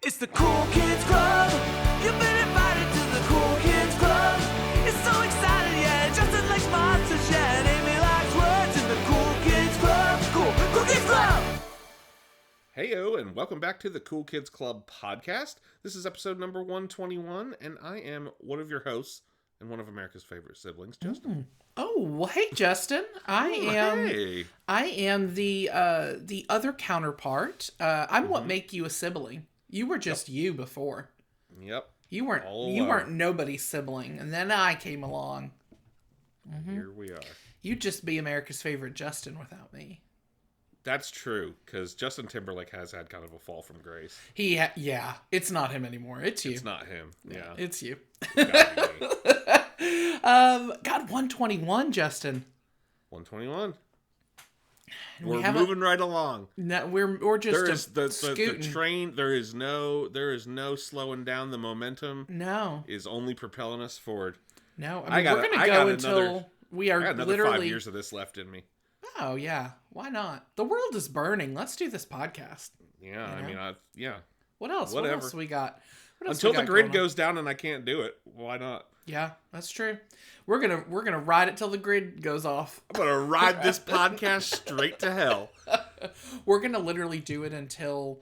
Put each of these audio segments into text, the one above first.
It's the Cool Kids Club. You've been invited to the Cool Kids Club. It's so exciting, yeah. Justin likes monsters, yeah. And Amy likes words in the Cool Kids Club. Cool Kids Club. Heyo, and welcome back to the Cool Kids Club podcast. This is episode number 121, and I am one of your hosts and one of America's favorite siblings, Justin. Oh, well, hey, Justin. I am the other counterpart. I'm what make you a sibling. You were just you before. Yep. You weren't nobody's sibling, and then I came along. Mm-hmm. Here we are. You'd just be America's favorite Justin without me. That's true, because Justin Timberlake has had kind of a fall from grace. Yeah, it's not him anymore. It's you. It's not him. Yeah. It's you. It's God, 121, Justin. 121. We're moving right along. No, we're just the train. There is no slowing down. The momentum. No, is only propelling us forward. No, we're gonna go until we are another literally 5 years of this left in me. Oh yeah, why not? The world is burning. Let's do this podcast. Yeah, you know? I mean, yeah. What else? Whatever. What else we got? Until the grid goes down and I can't do it, why not? Yeah, that's true. We're gonna ride it till the grid goes off. I'm gonna ride this podcast straight to hell. We're gonna literally do it until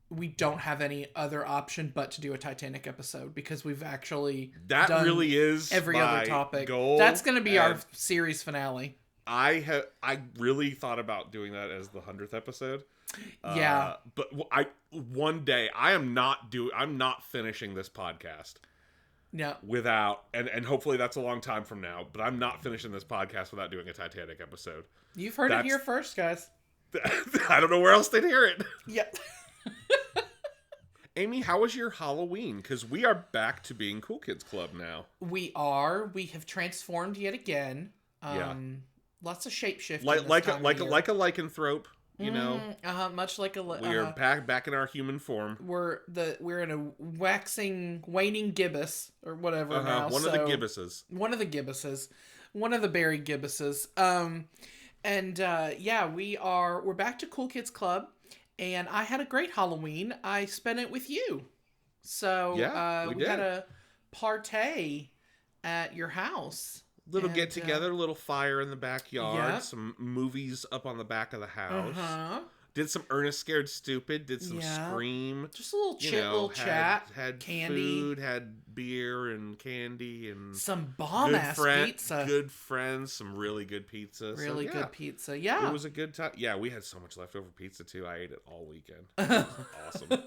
we don't have any other option but to do a Titanic episode, because we've actually done really is every other topic. Goal, that's gonna be our series finale. I really thought about doing that as the 100th episode. Yeah, but one day I'm not finishing this podcast. Yeah. Without and hopefully that's a long time from now, but I'm not finishing this podcast without doing a Titanic episode. You've heard it here first, guys. I don't know where else they'd hear it. Yeah. Amy, how was your Halloween? Because we are back to being Cool Kids Club now. We are. We have transformed yet again. Yeah. Lots of shapeshifting. Like a lycanthrope, you know. Much like a. We are back in our human form. We're in a waning gibbous or whatever now. One of the gibbuses. One of the gibbuses. One of the Barry gibbuses. We're back to Cool Kids Club, and I had a great Halloween. I spent it with you, so we had a partay at your house. Little get together, little fire in the backyard, some movies up on the back of the house. Did some Ernest Scared Stupid, did some Scream. Just a little little chat. Had candy. Food, had beer and candy and some bomb-ass pizza. Good friends, some really good pizza. Really good pizza, yeah. It was a good time. Yeah, we had so much leftover pizza too. I ate it all weekend. It was awesome.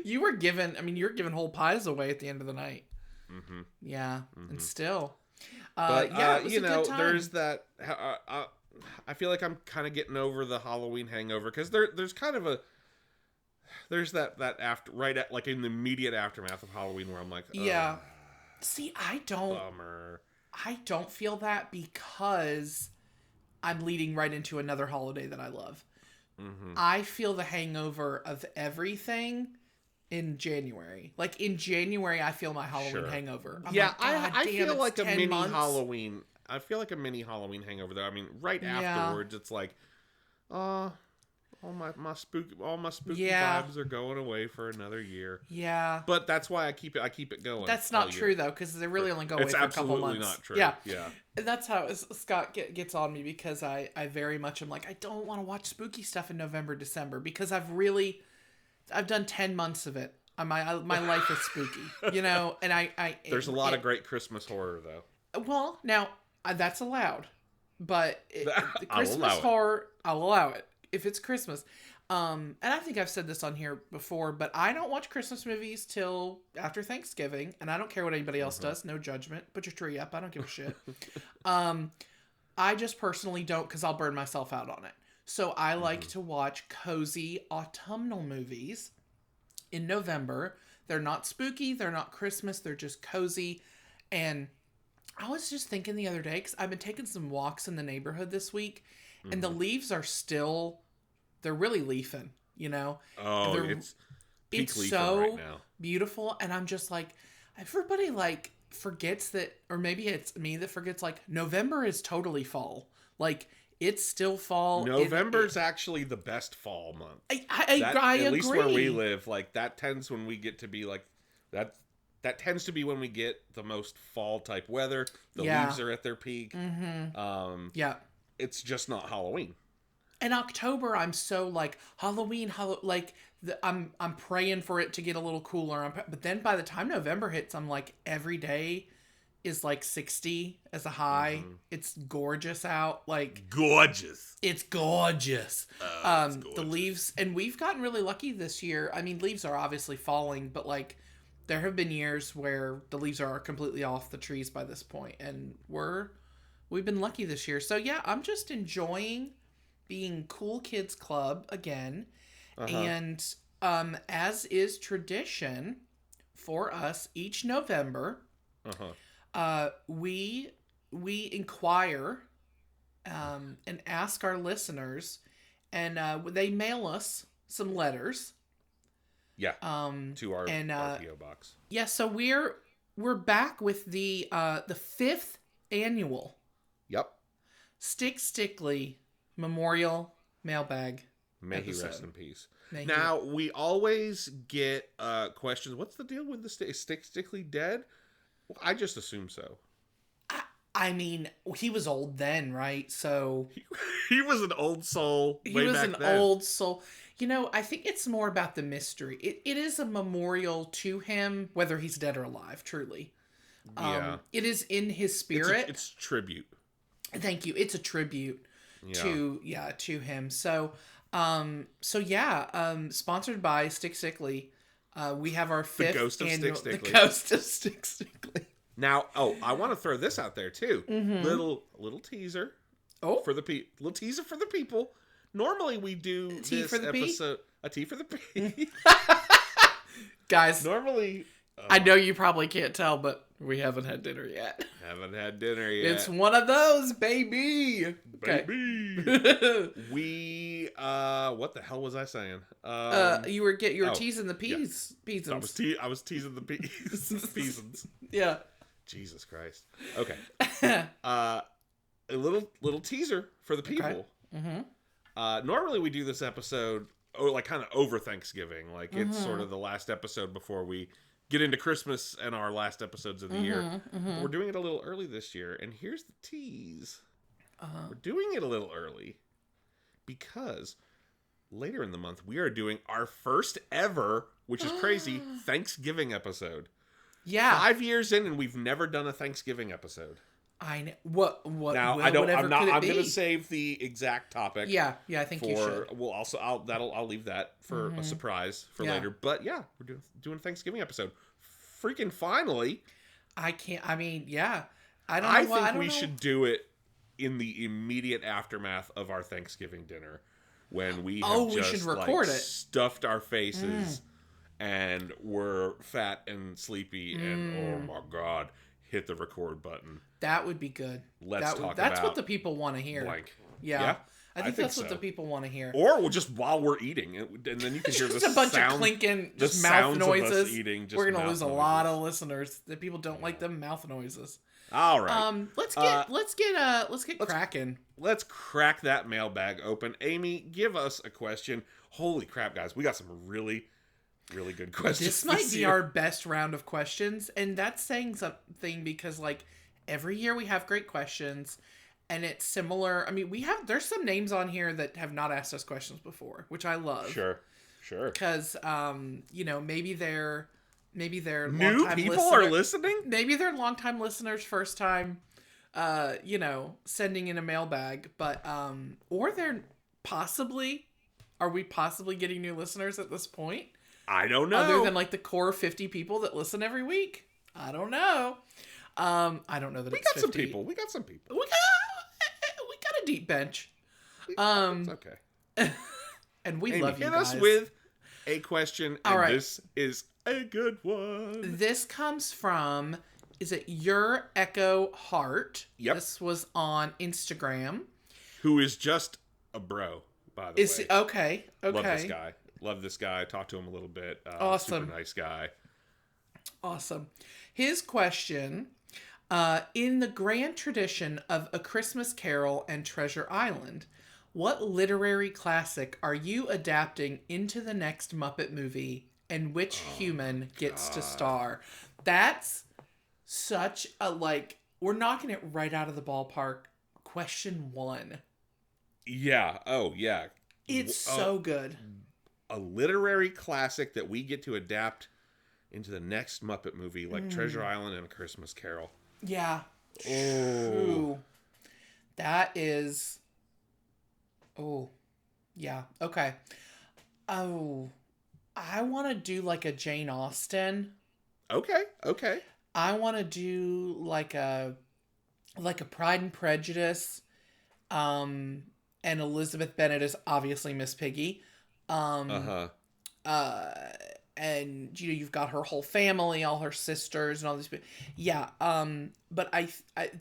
You're giving whole pies away at the end of the night. Mm-hmm. Yeah, and still. But, it was a good time. There's that. I feel like I'm kind of getting over the Halloween hangover, because there's that after, right at, like, in the immediate aftermath of Halloween, where I'm like, yeah. See, I don't. Bummer. I don't feel that, because I'm leading right into another holiday that I love. Mm-hmm. I feel the hangover of everything in January. Like, in January, I feel my Halloween hangover. I feel like a mini Halloween. I feel like a mini Halloween hangover, though. I mean, right afterwards, it's like, all my spooky vibes are going away for another year. Yeah. But that's why I keep it going. That's not true, though, because they really only go away for a couple months. It's absolutely not true. Yeah. And that's how Scott gets on me, because I very much am like, I don't want to watch spooky stuff in November, December, because I've done 10 months of it. My life is spooky, you know, and There's a lot of great Christmas horror, though. Well, now, that's allowed, but the Christmas horror, I'll allow it if it's Christmas. And I think I've said this on here before, but I don't watch Christmas movies till after Thanksgiving, and I don't care what anybody else does. No judgment. Put your tree up. I don't give a shit. I just personally don't, because I'll burn myself out on it. So I like to watch cozy autumnal movies in November. They're not spooky. They're not Christmas. They're just cozy. And I was just thinking the other day, because I've been taking some walks in the neighborhood this week, and the leaves are still, they're really leafing, you know? Oh, it's peak leafing so right now. Beautiful. And I'm just like, everybody like forgets that, or maybe it's me that forgets, like, November is totally fall. Like, It's still fall. November's actually the best fall month. I agree. At least where we live, like that tends when we get to be like that. That tends to be when we get the most fall type weather. The leaves are at their peak. Yeah. It's just not Halloween. In October, I'm so like Halloween, I'm praying for it to get a little cooler. But then by the time November hits, I'm like every day is like 60 as a high. It's gorgeous out. Like gorgeous. It's gorgeous. It's gorgeous. The leaves, and we've gotten really lucky this year. I mean, leaves are obviously falling, but like there have been years where the leaves are completely off the trees by this point, and we've been lucky this year. So yeah, I'm just enjoying being Cool Kids Club again. And as is tradition for us each November, we inquire and ask our listeners, and they mail us some letters. Yeah. To our PO box. Yeah, so we're back with the 5th annual. Yep. Stickly Memorial Mailbag. May he rest in peace. Now, we always get questions. What's the deal with the Stickly dead? Well, I just assume so. I mean, he was old then, right? So he was an old soul. He was an old soul. You know, I think it's more about the mystery. It is a memorial to him, whether he's dead or alive, truly. Yeah. It is in his spirit. It's tribute. Thank you. It's a tribute to him. So, sponsored by Stickly. We have our 5th Ghost of annual... Stickly. The Ghost of Stickly. Now, I want to throw this out there, too. Little teaser. Oh. Little teaser for the people. Normally we do tea this for the episode... A tea for the pea. Guys. Normally... I know you probably can't tell, but we haven't had dinner yet. Haven't had dinner yet. It's one of those, baby. Baby. We what the hell was I saying? You were teasing the peas. Yeah. I was teasing the peas. Peasants. Yeah. Jesus Christ. Okay. A little teaser for the people. Okay. Normally we do this episode like kind of over Thanksgiving. Like it's sort of the last episode before we get into Christmas and our last episodes of the year. But we're doing it a little early this year, and here's the tease. We're doing it a little early because later in the month we are doing our first ever, which is crazy, Thanksgiving episode. Yeah. 5 years in, and we've never done a Thanksgiving episode. I know. What? Now I don't. I'm going to save the exact topic. Yeah. I think you should. We'll also. I'll leave that for a surprise for later. But yeah, we're doing a Thanksgiving episode. Freaking finally! I can't. I mean, yeah. I don't. I think we should do it in the immediate aftermath of our Thanksgiving dinner, when we should record it. Stuffed our faces and we're fat and sleepy and oh my god, hit the record button. That would be good. That's what the people want to hear. Blank. Yeah. I think that's what the people want to hear. Or we'll just while we're eating, and then you can hear just a bunch of clinking, just mouth noises. Of us eating, we're gonna lose a lot of listeners. The people don't like them mouth noises. All right. Let's get cracking. Let's crack that mailbag open. Amy, give us a question. Holy crap, guys, we got some really, really good questions. This might be our best round of questions, and that's saying something because like every year we have great questions. And it's similar. I mean, there's some names on here that have not asked us questions before, which I love. Sure. Because, maybe they're new people are listening. Maybe they're longtime listeners, first time, sending in a mailbag. But, or they're possibly, are we possibly getting new listeners at this point? I don't know. Other than like the core 50 people that listen every week. I don't know. I don't know that we it's got 50. some people. We got some people. We got a deep bench. It's okay. And we Amy, love you hit guys. us with a question, and right. This is a good one. This comes from, is it Your Echo Heart? Yep. This was on Instagram. Who is just a bro, by the way. Okay. Love this guy. Talked to him a little bit. Awesome. Super nice guy. Awesome. His question In the grand tradition of A Christmas Carol and Treasure Island, what literary classic are you adapting into the next Muppet movie, and which human gets to star? That's such a, we're knocking it right out of the ballpark. Question 1. Yeah. Oh, yeah. It's so good. A literary classic that we get to adapt into the next Muppet movie, like Treasure Island and A Christmas Carol. Yeah. Oh. True. That is... Oh. Yeah. Okay. Oh. I want to do like a Jane Austen. Okay. I want to do like a Pride and Prejudice. And Elizabeth Bennet is obviously Miss Piggy. And you've got her whole family, all her sisters, and all these people. Yeah. But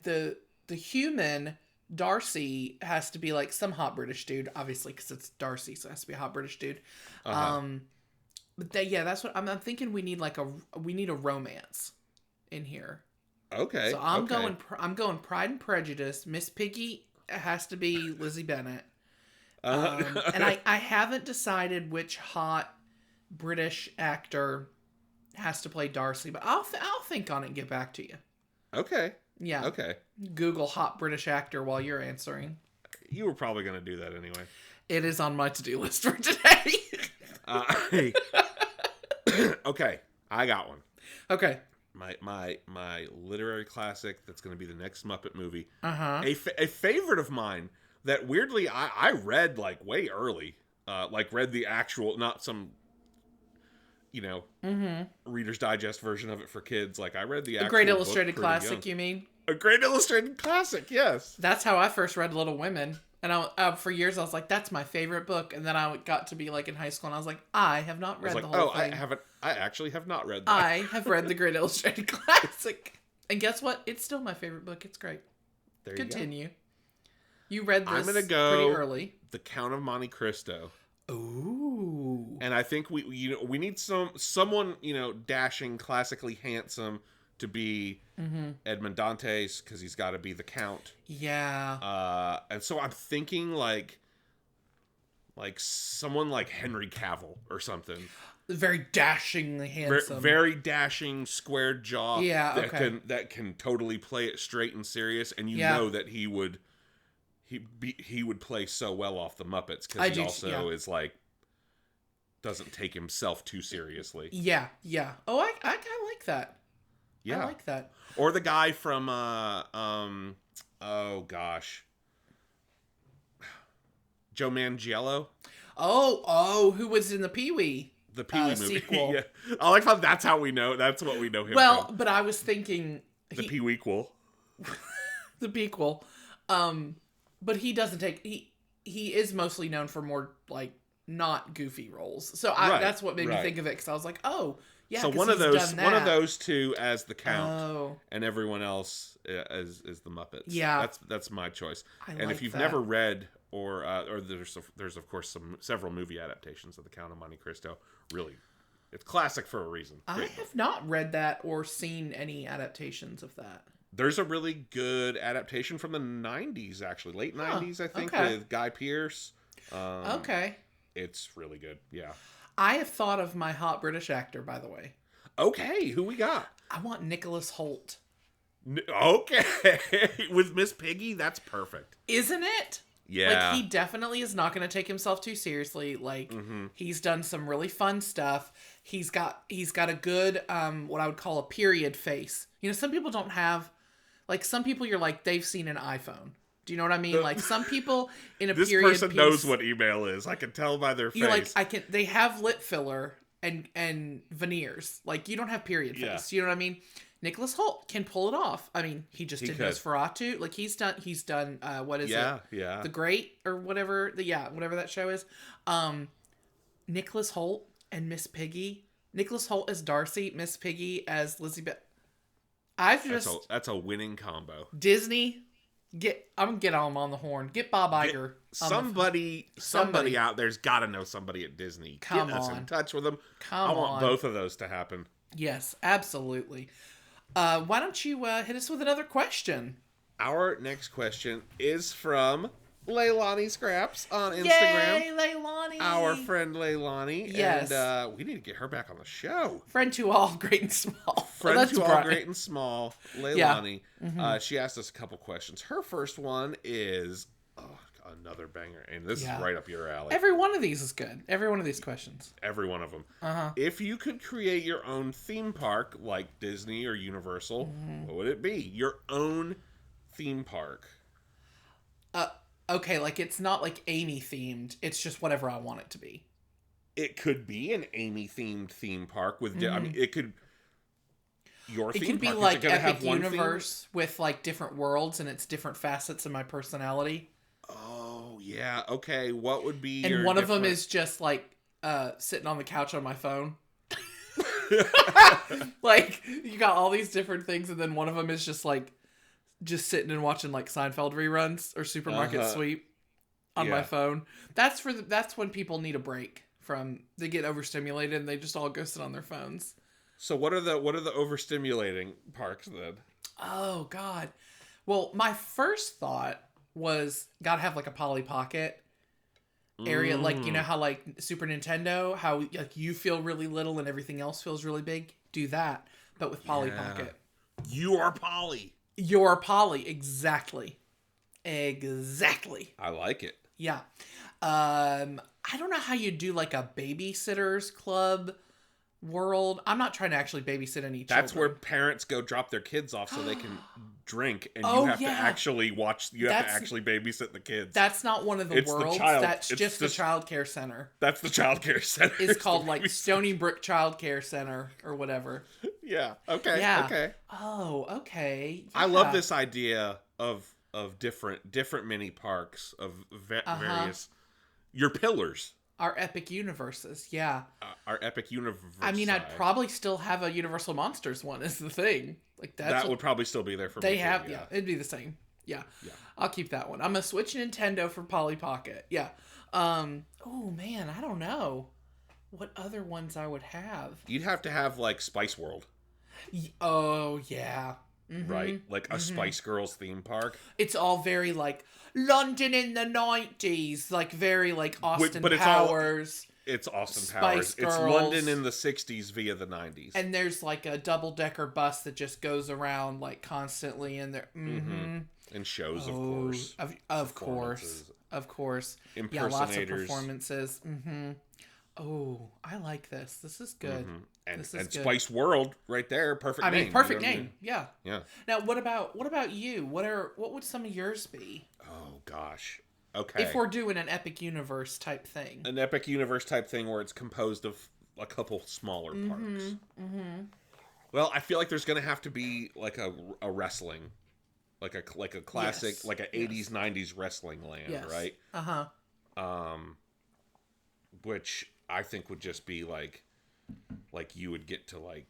the human Darcy has to be like some hot British dude, obviously, because it's Darcy, so it has to be a hot British dude. But that's what I'm thinking. We need a romance in here. Okay. So I'm going Pride and Prejudice. Miss Piggy has to be Lizzie Bennet. And I haven't decided which hot British actor has to play Darcy, but I'll think on it and get back to you. Okay. Yeah. Okay. Google hot British actor while you're answering. You were probably going to do that anyway. It is on my to-do list for today. Okay. I got one. Okay. My literary classic that's going to be the next Muppet movie. Uh-huh. A favorite of mine that weirdly I read like way early. Read the actual, not some, Reader's Digest version of it for kids. Like I read the actual Great Illustrated book Classic, you mean? A Great Illustrated Classic, yes. That's how I first read Little Women. And for years I was like, that's my favorite book. And then I got to be like in high school and I was like, I have not read the whole thing. I actually have not read that. I have read the Great Illustrated Classic. And guess what? It's still my favorite book. It's great. There Continue. You read this I'm gonna go pretty early. The Count of Monte Cristo. Ooh. And I think we need someone, dashing, classically handsome to be Edmond Dantes, because he's got to be the Count. Yeah. And so I'm thinking like someone like Henry Cavill or something. Very dashingly handsome. Very dashing, squared jaw. Yeah. That can totally play it straight and serious, and know that he would play so well off the Muppets, because he also is like doesn't take himself too seriously. Yeah. Oh, I like that. Yeah. I like that. Or the guy from oh gosh, Joe Manganiello. Oh, who was in the Pee-wee? The Pee-wee movie. Sequel. Yeah. I like how that's how we know. That's what we know him from. But I was thinking the Pee-weequel. The Bequel. But he doesn't take he is mostly known for more like not goofy roles. So that's what made me think of it, because I was like, oh yeah. So one of those two as the Count, and everyone else as the Muppets. Yeah, that's my choice. And if you've never read or there's of course several movie adaptations of the Count of Monte Cristo. Really, it's classic for a reason. I have not read that or seen any adaptations of that. There's a really good adaptation from the 90s, actually. Late 90s, I think, with Guy Pearce. Okay. It's really good, yeah. I have thought of my hot British actor, by the way. Okay, who we got? I want Nicholas Hoult. Okay. With Miss Piggy, that's perfect. Isn't it? Yeah. Like, he definitely is not going to take himself too seriously. Like, he's done some really fun stuff. He's got a good, what I would call a period face. Some people don't have... Like, some people you're like, they've seen an iPhone. Do you know what I mean? Like, some people in a period This person knows what email is. I can tell by their face. You're like, they have lip filler and veneers. Like, you don't have period face. You know what I mean? Nicholas Hoult can pull it off. I mean, he just did Nosferatu. Like, he's done, what is it? Yeah. The Great, or whatever, whatever that show is. Nicholas Hoult and Miss Piggy. Nicholas Hoult as Darcy, Miss Piggy as Lizzie Bennet. That's a winning combo. Disney, I'm gonna get them on the horn. Get Bob Iger. Somebody out there's got to know somebody at Disney. Get us in touch with them. I want both of those to happen. Yes, absolutely. Why don't you hit us with another question? Our next question is from Leilani Scraps on Instagram. Yay, Leilani! Our friend Leilani. Yes. And we need to get her back on the show. Friend to all, great and small. Friend to all, great and small. Leilani. Yeah. Mm-hmm. She asked us a couple questions. Her first one is another banger. And this is right up your alley. Every one of these is good. Every one of these questions. Every one of them. Uh-huh. If you could create your own theme park like Disney or Universal, what would it be? Your own theme park. Okay, like it's not like Amy themed. It's just whatever I want it to be. It could be an Amy themed theme park with. I mean, it could. Your theme it could be park. like Epic Universe with like different worlds and it's different facets of my personality. Oh yeah. Okay. What would be? And one of them is just like sitting on the couch on my phone. Like you got all these different things, and then one of them is just like. Just sitting and watching like Seinfeld reruns or Supermarket Sweep on my phone. That's when people need a break from they get overstimulated and they just all go sit on their phones. So what are the overstimulating parks then? Oh God. Well, my first thought was gotta have like a Polly Pocket area, like you know how like Super Nintendo, how like you feel really little and everything else feels really big. Do that, but with Polly Pocket. You are Polly. You're Polly, exactly. I like it. Yeah. I don't know how you do like a babysitter's club world. I'm not trying to actually babysit any children. That's where parents go drop their kids off so they can drink, and you have to actually watch. You have to actually babysit the kids. That's not one of the worlds. That's just the child care center. That's the child care center. It's called like Stony Brook Child Care Center or whatever. Yeah. Okay. Yeah. Okay. Oh, okay. Yeah. I love this idea of different mini parks of various your pillars. Our epic universes, yeah. Our epic universe. I mean, I'd probably still have a Universal Monsters one. Is the thing like that would probably still be there for they me. Have too, yeah. It'd be the same. Yeah. I'll keep that one. I'm gonna switch Nintendo for Polly Pocket. Yeah. Oh man, I don't know what other ones I would have. You'd have to have like Spice World. Oh yeah. Mm-hmm. Right, like a Spice Girls theme park. It's all very like London in the 90s, like very like Austin Powers. It's Austin Spice Powers. Girls. It's London in the 60s via the 90s. And there's like a double-decker bus that just goes around like constantly in there. Mm-hmm. And shows, of course. Of course. Impersonators. Yeah, lots of performances. Mm-hmm. Oh, I like this. This is good. Mm-hmm. And good. Spice World right there, perfect name. I mean, perfect name. Yeah. Yeah. Now, what about you? What would some of yours be? Oh gosh. Okay. If we're doing an epic universe type thing. An epic universe type thing where it's composed of a couple smaller parks. Mm-hmm. Well, I feel like there's going to have to be like a wrestling, like a classic, like an 80s 90s wrestling land, right? Which I think would just be like you would get to like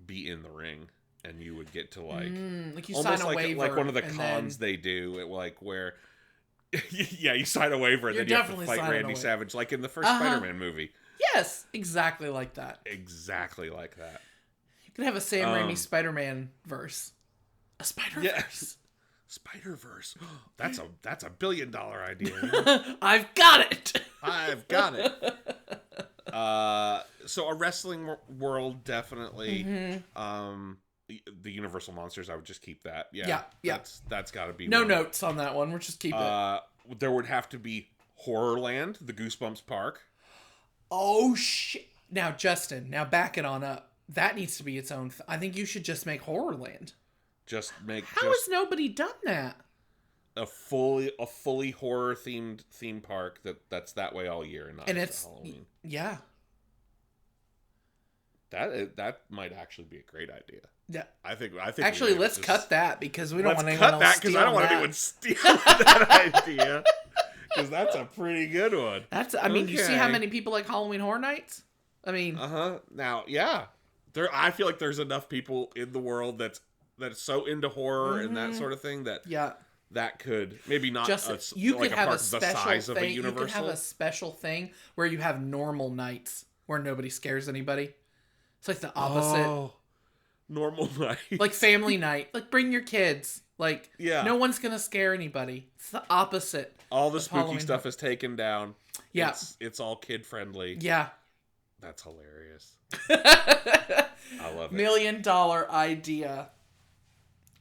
be in the ring, and you would get to like you almost sign a waiver, like one of the cons they do, like where you sign a waiver and then you have to fight Randy Savage, like in the first Spider-Man movie. Yes, exactly like that. Exactly like that. You could have a Sam Raimi Spider-Man verse, a Spider-Verse. Yes. Spider-Verse. That's a $1 billion idea. I've got it. I've got it. So a wrestling world, definitely. Mm-hmm. The Universal Monsters, I would just keep that. Yeah. That's got to be no one. notes on that one. We'll just keep it. There would have to be Horrorland, the Goosebumps park. Oh shit! Now Justin, back it on up. That needs to be its own. I think you should just make Horrorland. How has nobody done that? A fully horror themed theme park that's that way all year, and it's Halloween. Yeah. That might actually be a great idea. Yeah, I think. Actually, let's cut that because we don't want anyone else cut that because I don't want anyone stealing that idea. Because that's a pretty good one. I mean, you see how many people like Halloween Horror Nights? I mean, Now, yeah, I feel like there's enough people in the world that's so into horror and that sort of thing that could maybe not you could have a a special the size thing. Of a Universal. You could have a special thing where you have normal nights where nobody scares anybody. It's like the opposite. Oh, normal night. Like family night. Like bring your kids. Like no one's gonna scare anybody. It's the opposite. All the spooky stuff is taken down. Yeah. It's all kid friendly. Yeah. That's hilarious. I love it. $1 million idea.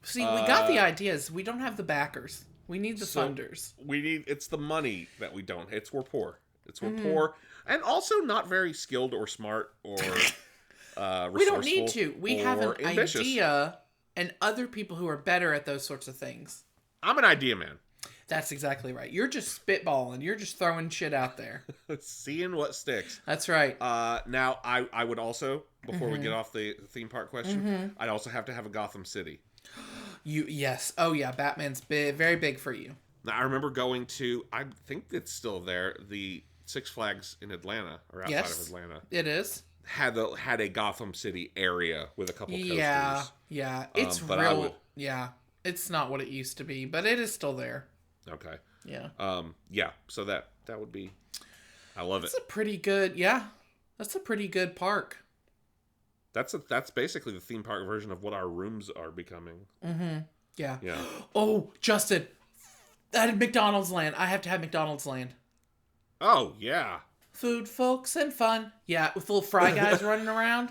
See, we got the ideas. We don't have the backers. We need the funders. It's the money that we don't. We're poor. We're poor. And also not very skilled or smart or resourceful. We don't need to. We have an ambitious. idea and other people who are better at those sorts of things. I'm an idea man. That's exactly right. You're just spitballing. You're just throwing shit out there. Seeing what sticks. That's right. Now, I would also, before we get off the theme park question, I'd also have to have a Gotham City. Yes. Oh, yeah. Batman's very big for you. Now, I remember going to, I think it's still there, the Six Flags in Atlanta, or outside of Atlanta. It is. Had a Gotham City area with a couple coasters. Yeah. It's it's not what it used to be, but it is still there. Okay. Yeah. So that would be, I love it. That's a pretty good park. That's basically the theme park version of what our rooms are becoming. Mm-hmm. Yeah. Yeah. Oh, Justin, I had McDonald's Land. I have to have McDonald's Land. Oh, yeah. Food, folks, and fun. Yeah, with little fry guys running around.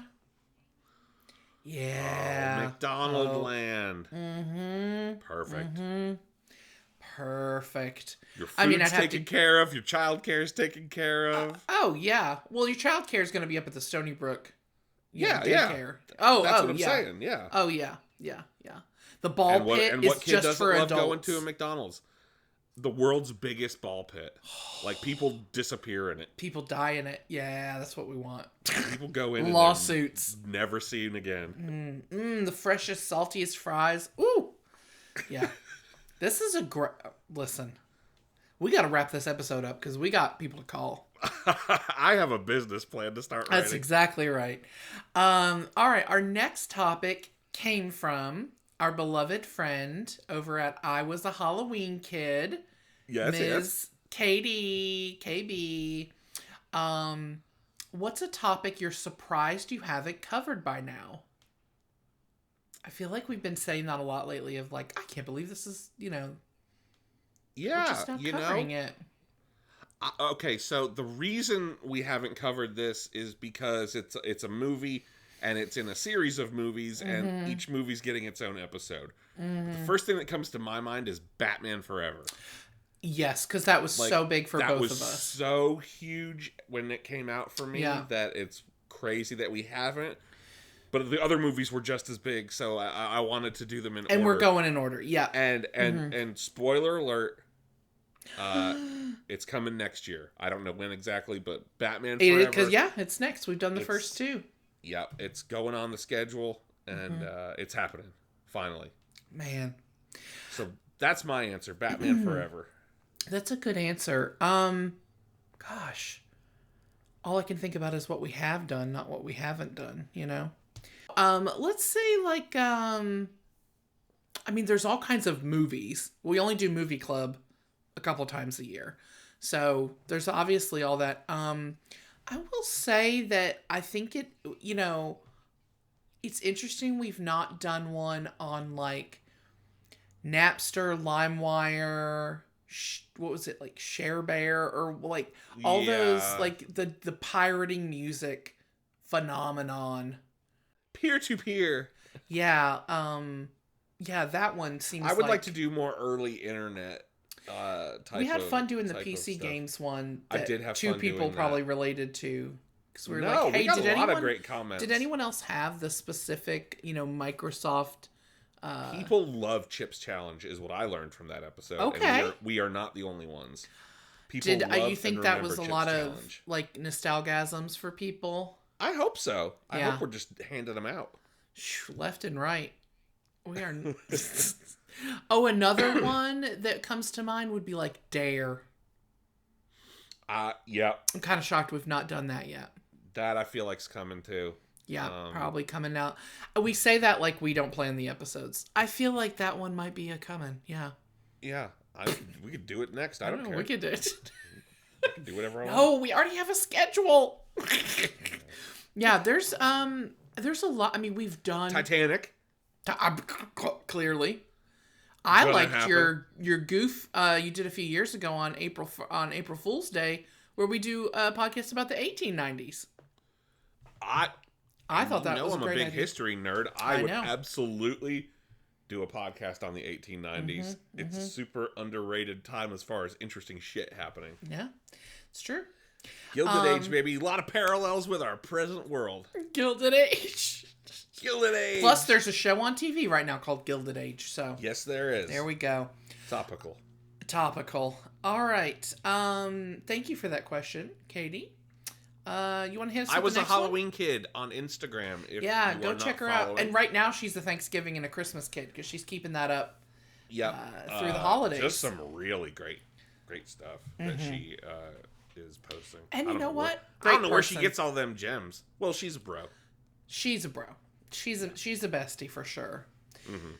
Yeah. Oh, McDonald Land. Mm-hmm. Perfect. Mm-hmm. Perfect. Your food's taken care of. Your child care is taken care of. Oh, yeah. Well, your child care is going to be up at the Stony Brook. Daycare. Oh, that's what I'm saying. Yeah. Oh, yeah. The ball pit is just for adults. Love going to a McDonald's? The world's biggest ball pit. Like, people disappear in it. People die in it. Yeah, that's what we want. People go in lawsuits. And never seen again. The freshest, saltiest fries. Ooh. Yeah. This is listen. We got to wrap this episode up because we got people to call. I have a business plan to start writing. That's exactly right. All right. Our next topic came from our beloved friend over at I Was a Halloween Kid. Ms. Katie, KB. What's a topic you're surprised you haven't covered by now? I feel like we've been saying that a lot lately of like, I can't believe this is, Yeah, we're just not covering it. Okay, so the reason we haven't covered this is because it's a movie and it's in a series of movies and each movie's getting its own episode. The first thing that comes to my mind is Batman Forever. Yes, because that was so big for both of us. That was so huge when it came out for me that it's crazy that we haven't. But the other movies were just as big, so I wanted to do them in order. And we're going in order, yeah. And spoiler alert, it's coming next year. I don't know when exactly, but Batman Forever. Because it's next. We've done the first two. Yeah, it's going on the schedule, and it's happening finally. Man, so that's my answer. Batman Forever. That's a good answer. Gosh, all I can think about is what we have done, not what we haven't done. Let's say like there's all kinds of movies. We only do movie club a couple times a year, so there's obviously all that. I will say that I think it's interesting we've not done one on like Napster, LimeWire, what was it, like ShareBear, or like all those like the pirating music phenomenon. Peer-to-peer. Yeah, that one seems I would like to do more early internet we had fun doing the PC games one that I did have two fun people doing probably that. Related to, because we got a lot of great comments. Did anyone else have the specific Microsoft people love Chips Challenge is what I learned from that episode. Okay. And we are not the only ones. People you think that was a lot of like nostalgasms for people? I hope so. I hope we're just handing them out left and right. We are. Oh, another one that comes to mind would be like Dare. Yeah. I'm kind of shocked we've not done that yet. That I feel like's coming too. Yeah, probably coming out. We say that like we don't plan the episodes. I feel like that one might be coming. Yeah. Yeah. We could do it next. I don't care. We could do it. We can do whatever I want. No, we already have a schedule. Yeah, there's There's a lot. I mean, we've done Titanic. Clearly, I liked your goof you did a few years ago on April Fool's Day, where we do a podcast about the 1890s. I thought that was a great idea. I'm a big history nerd. I would absolutely do a podcast on the 1890s. It's a super underrated time as far as interesting shit happening. Yeah, it's true. Gilded Age, baby. A lot of parallels with our present world. Gilded Age. Gilded Age. Plus, there's a show on TV right now called Gilded Age. So yes, there is. There we go. Topical. All right. Thank you for that question, Katie. You want to hit us? I was a Halloween kid on Instagram. Go check her out. And right now, she's a Thanksgiving and a Christmas kid because she's keeping that up. Yep. Through the holidays. Just some really great stuff that she is posting. And you know what? I don't know where she gets all them gems. Well, she's a bro. She's a bro. She's a bestie for sure. Mm-hmm.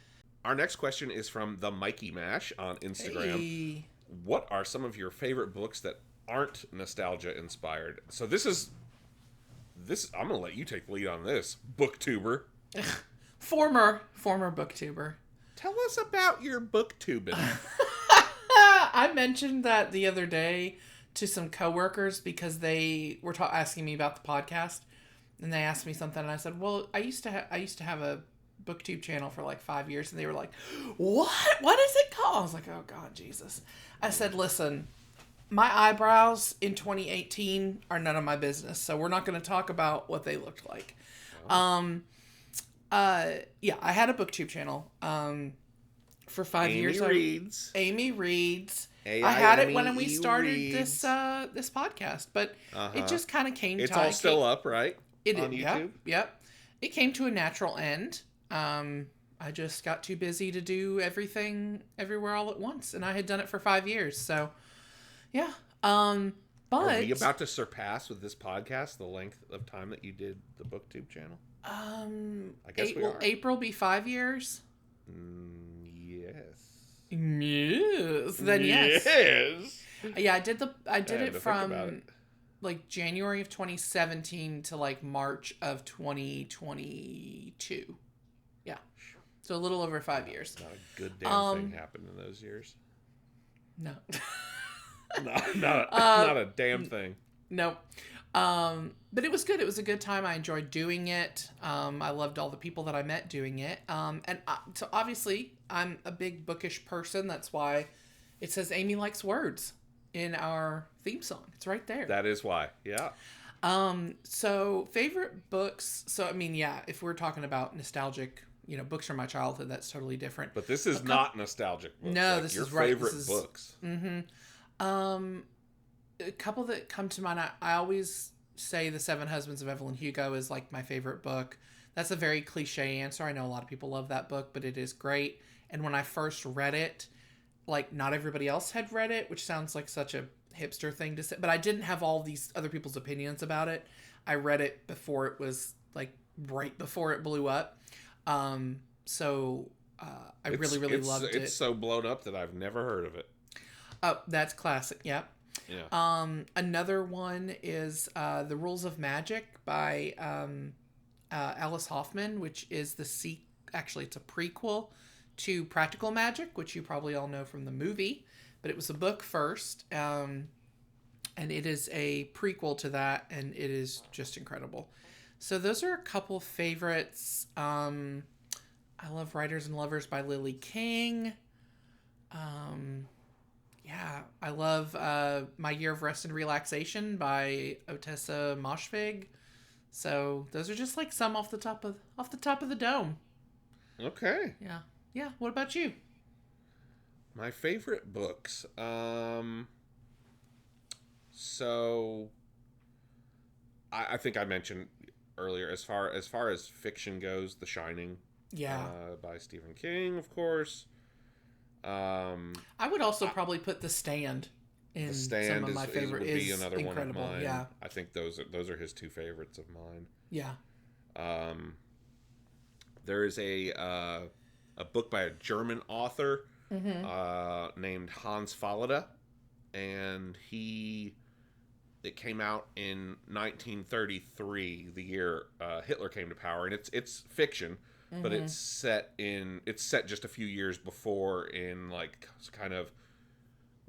Our next question is from the Mikey Mash on Instagram. Hey. What are some of your favorite books that aren't nostalgia inspired? So this I'm gonna let you take the lead on this, booktuber. former booktuber. Tell us about your booktubing. I mentioned that the other day to some coworkers because they were asking me about the podcast, and they asked me something, and I said, "Well, I used to have a booktube channel for like 5 years," and they were like, "What? What is it called?" I was like, "Oh God, Jesus!" I said, "Listen, my eyebrows in 2018 are none of my business, so we're not going to talk about what they looked like." Oh. Yeah, I had a booktube channel for 5 years. Amy reads. I had it when we started this podcast, but it just kind of came. It's all still up, right? It is on YouTube. Yep. It came to a natural end. I just got too busy to do everything everywhere all at once, and I had done it for 5 years. So, yeah. But are we about to surpass with this podcast the length of time that you did the booktube channel? I guess we are. Will April be 5 years? Yes. Yes. Then yes. Yes. Yeah, I did it from like January of 2017 to like March of 2022. Yeah. So a little over 5 years. Not a good damn thing happened in those years. No. not a damn thing. No. But it was good. It was a good time. I enjoyed doing it. I loved all the people that I met doing it. So obviously I'm a big bookish person. That's why it says Amy Likes Words in our theme song. It's right there. That is why. Yeah. So favorite books. So, I mean, yeah, if we're talking about nostalgic, books from my childhood, that's totally different. But this is not nostalgic books. No, like this your is right. favorite books. Mm-hmm. A couple that come to mind, I always say The Seven Husbands of Evelyn Hugo is like my favorite book. That's a very cliche answer. I know a lot of people love that book, but it is great. And when I first read it, like not everybody else had read it, which sounds like such a hipster thing to say, but I didn't have all these other people's opinions about it. I read it before it was like right before it blew up. I really loved it. It's so blown up that I've never heard of it. Oh, that's classic. Yep. Yeah. Another one is The Rules of Magic by Alice Hoffman, which is actually it's a prequel to Practical Magic, which you probably all know from the movie, but it was a book first, and it is a prequel to that, and it is just incredible. So those are a couple favorites. I love Writers and Lovers by Lily King. Yeah, I love My Year of Rest and Relaxation by Otessa Moshfegh. So those are just like some off the top of the dome. Okay. Yeah. Yeah. What about you? My favorite books. So I think I mentioned earlier, as far as fiction goes, The Shining. Yeah. By Stephen King, of course. I would also probably put The Stand in some of my favorite. Would be another incredible. One of mine. Yeah. I think those are his two favorites of mine. Yeah. There is a book by a German author named Hans Fallada, and he It came out in 1933, the year Hitler came to power, and it's fiction, but it's set just a few years before, in like kind of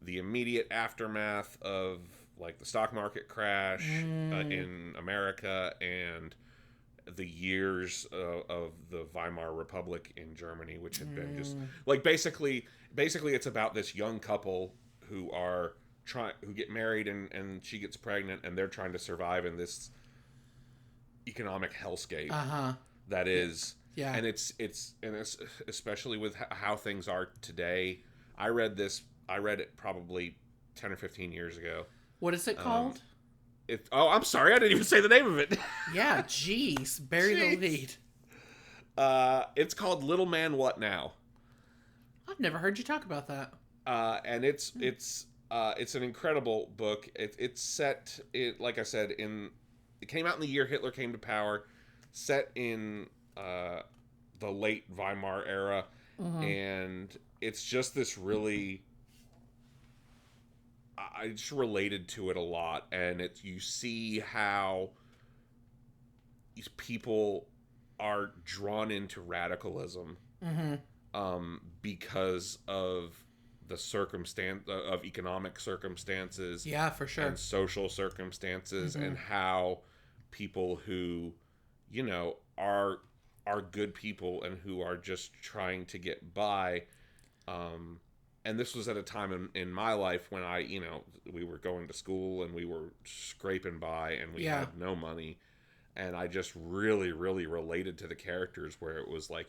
the immediate aftermath of like the stock market crash in America, and the years of the Weimar Republic in Germany, which had been just like basically it's about this young couple who get married, and she gets pregnant, and they're trying to survive in this economic hellscape that is. Yeah. And it's especially with how things are today. I read it probably 10 or 15 years ago. What is it called? I'm sorry, I didn't even say the name of it. Yeah, jeez, bury the lead. It's called Little Man What Now? I've never heard you talk about that. And it's an incredible book. It's set, like I said, it came out in the year Hitler came to power, set in the late Weimar era, and it's just this really, I just related to it a lot, and you see how these people are drawn into radicalism because of the circumstance of economic circumstances, for sure, and social circumstances, and how people who, are good people and who are just trying to get by. And this was at a time in my life when we were going to school and we were scraping by and we had no money. And I just really, really related to the characters, where it was like,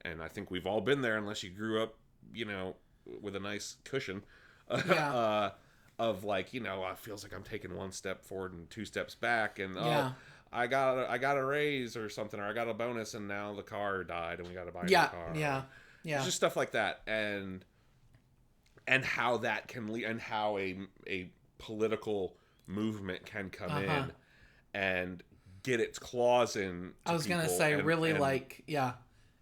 and I think we've all been there, unless you grew up, with a nice cushion of like, it feels like I'm taking one step forward and two steps back, and I got a raise or something, or I got a bonus, and now the car died and we got to buy a new car. It's just stuff like that, and how that can lead, and how a political movement can come in and get its claws in. I was gonna say,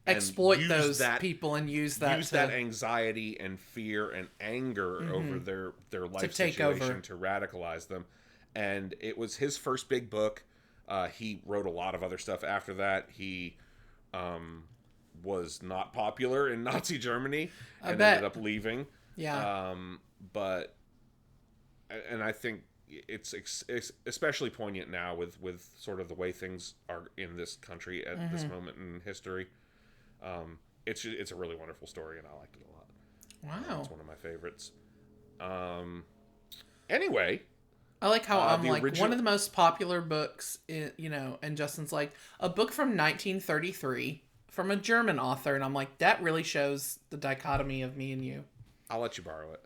exploit those people and use that anxiety and fear and anger over their life situation to radicalize them. And it was his first big book. He wrote a lot of other stuff after that. He was not popular in Nazi Germany and ended up leaving. But I think it's especially poignant now with sort of the way things are in this country at this moment in history. It's a really wonderful story, and I liked it a lot. Wow. It's one of my favorites. Anyway, I like how I'm like one of the most popular books, and Justin's like, a book from 1933 from a German author, and I'm like, that really shows the dichotomy of me and you. I'll let you borrow it.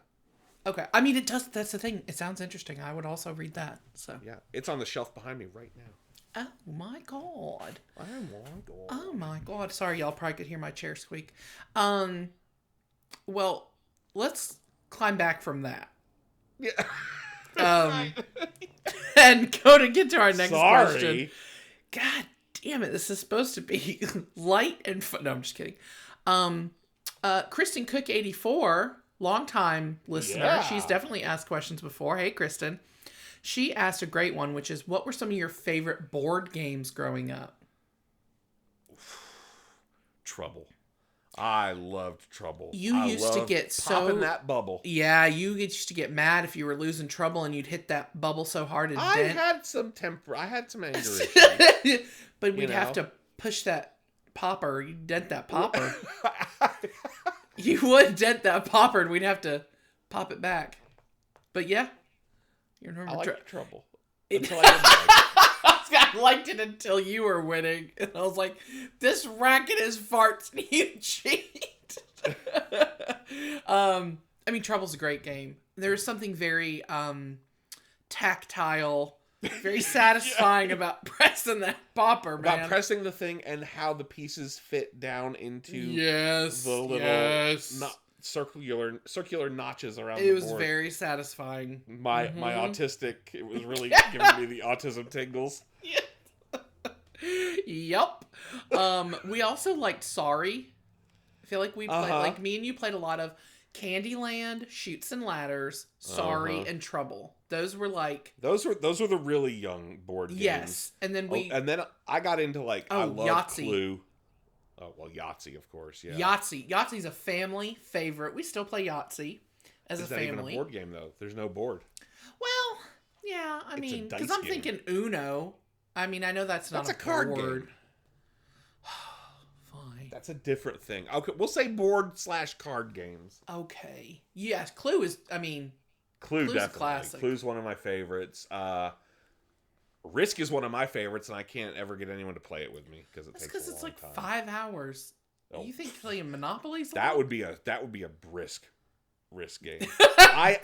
Okay. I mean, it does. That's the thing. It sounds interesting. I would also read that. So yeah, it's on the shelf behind me right now. Oh my god. Oh my god. Sorry, y'all probably could hear my chair squeak. Well, let's climb back from that. Yeah. And get to our next question. God damn it. This is supposed to be light and fun. No, I'm just kidding. Kristen Cook 84, longtime listener. Yeah. She's definitely asked questions before. Hey, Kristen. She asked a great one, which is, what were some of your favorite board games growing up? Trouble. I loved Trouble. You used to get popping that bubble. Yeah, you used to get mad if you were losing Trouble and you'd hit that bubble so hard and I had some temper. I had some anger issues. But we'd have to push that popper. You'd dent that popper. You would dent that popper and we'd have to pop it back. But yeah. You remember I liked Trouble. Until I liked it until you were winning. And I was like, this racket is farts and you cheat. I mean, Trouble's a great game. There's something very tactile, very satisfying about pressing that popper, man. About pressing the thing and how the pieces fit down into the little circular notches around the board. It was very satisfying. My autistic, it was really giving me the autism tingles. Yup. We also liked Sorry. I feel like we played, like me and you played a lot of Candyland, Chutes and Ladders, Sorry, and Trouble. Those were like those were the really young board games. Yes, and then and then I got into like I love Yahtzee. Clue. Oh well, Yahtzee, of course. Yeah, Yahtzee's a family favorite. We still play Yahtzee as a family. Is that even a board game though? There's no board. Well, yeah, I mean, because I'm thinking Uno. I mean, I know that's not a card game. Fine. That's a different thing. Okay, we'll say board/card games. Okay. Yes, Clue is. I mean, Clue's definitely. Classic. Clue's one of my favorites. Risk is one of my favorites, and I can't ever get anyone to play it with me because it's like time. 5 hours. Oh. You think playing Monopoly's that would be a brisk Risk game. I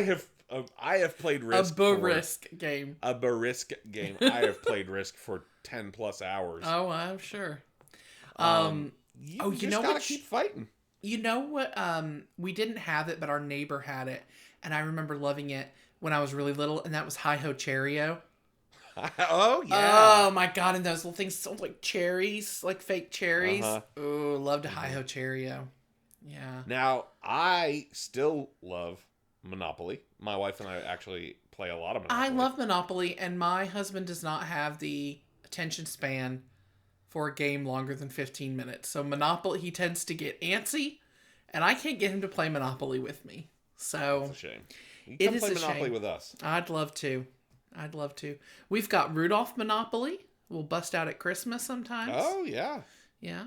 have played Risk. A Risk game. I have played Risk for 10+ hours. Oh, I'm sure. You know what? Keep fighting. You know what? We didn't have it, but our neighbor had it, and I remember loving it when I was really little, and that was Hi-Ho Cherry-O. Oh yeah! Oh my god! And those little things sound like cherries, like fake cherries. Oh, loved a Hi-Ho Cherry-O. Yeah. Now I still love Monopoly. My wife and I actually play a lot of Monopoly. I love Monopoly, and my husband does not have the attention span for a game longer than 15 minutes. So Monopoly, he tends to get antsy, and I can't get him to play Monopoly with me. So that's a shame. You come play Monopoly shame. with us. I'd love to. We've got Rudolph Monopoly. We'll bust out at Christmas sometimes. Oh, yeah. Yeah.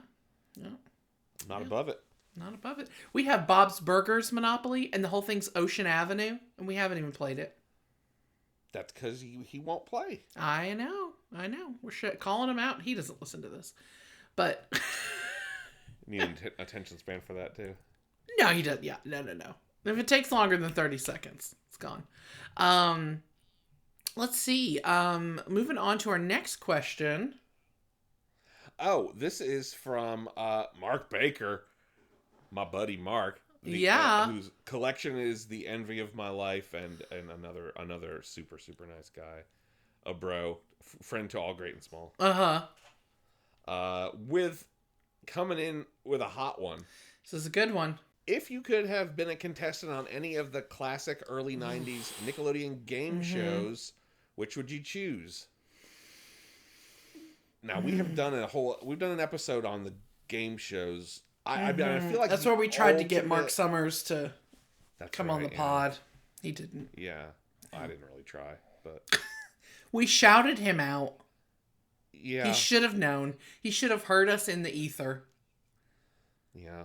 Not above it. Not above it. We have Bob's Burgers Monopoly, and the whole thing's Ocean Avenue, and we haven't even played it. That's because he won't play. I know. We're calling him out. He doesn't listen to this. But... Need an attention span for that, too. No, he doesn't. Yeah, no. If it takes longer than 30 seconds, it's gone. Let's see. Moving on to our next question. Oh, this is from Mark Baker, my buddy Mark. Whose collection is the envy of my life, and another super nice guy, a bro, friend to all great and small. With coming in with a hot one. This is a good one. If you could have been a contestant on any of the classic early 90s Nickelodeon game shows, which would you choose? Now, we've done an episode on the game shows. I feel like that's where we tried to get Mark Summers to come on the pod. He didn't. Yeah, I didn't really try, but we shouted him out. Yeah. He should have known. He should have heard us in the ether. Yeah.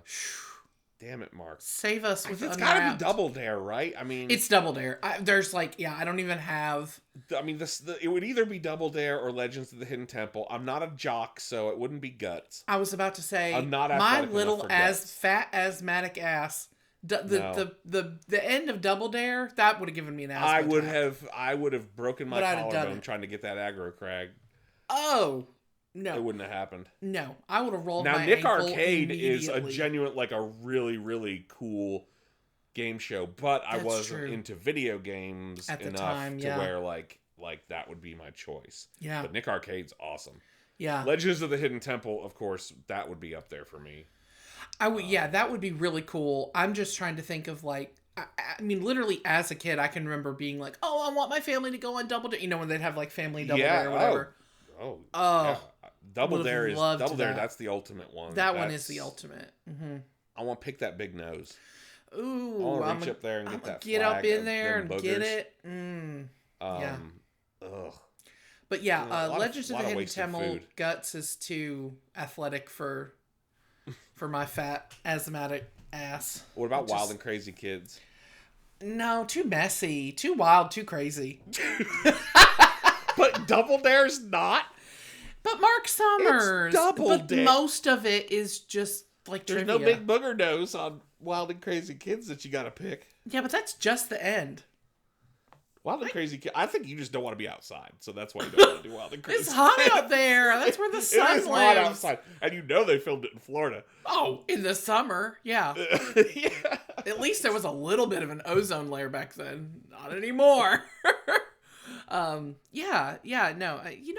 Damn it, Mark. Save us with It's got to be Double Dare, right? I mean... It's Double Dare. I don't even have... I mean, it would either be Double Dare or Legends of the Hidden Temple. I'm not a jock, so it wouldn't be Guts. I was about to say... I'm not my little fat asthmatic ass... The end of Double Dare, that would have given me an asthma attack. I would have broken my collarbone trying to get that aggro crag. Oh... No. It wouldn't have happened. No. I would have rolled my ankle. Now, Nick Arcade is a genuine, like a really, really cool game show, but I wasn't into video games at the enough time, to where like that would be my choice. Yeah. But Nick Arcade's awesome. Yeah. Legends of the Hidden Temple, of course, that would be up there for me. That would be really cool. I'm just trying to think of I mean, literally as a kid, I can remember being like, oh, I want my family to go on Double Dare. You know, when they'd have like family Double Dare or whatever. Oh. Yeah. Double Dare is Double Dare. That's the ultimate one. That one is the ultimate. Mm-hmm. I want to pick that big nose. Ooh, I want to reach up there and get that. Get flag up in there and boogers. get it. Yeah. Ugh. But Legends of the Hidden Temple Guts is too athletic for my fat asthmatic ass. What about Wild and Crazy Kids? No, too messy, too wild, too crazy. But Double Dare's not. But Mark Summers. It's Double Dare. Most of it is just like There's trivia. no big booger nose on Wild and Crazy Kids that you gotta pick. Yeah, but that's just the end. Wild and Crazy Kids. I think you just don't want to be outside, so that's why you don't want to do Wild and Crazy. It's hot out there. That's where the sun lives. It is hot outside, and you know they filmed it in Florida. Oh, in the summer, yeah. Yeah. At least there was a little bit of an ozone layer back then. Not anymore. No.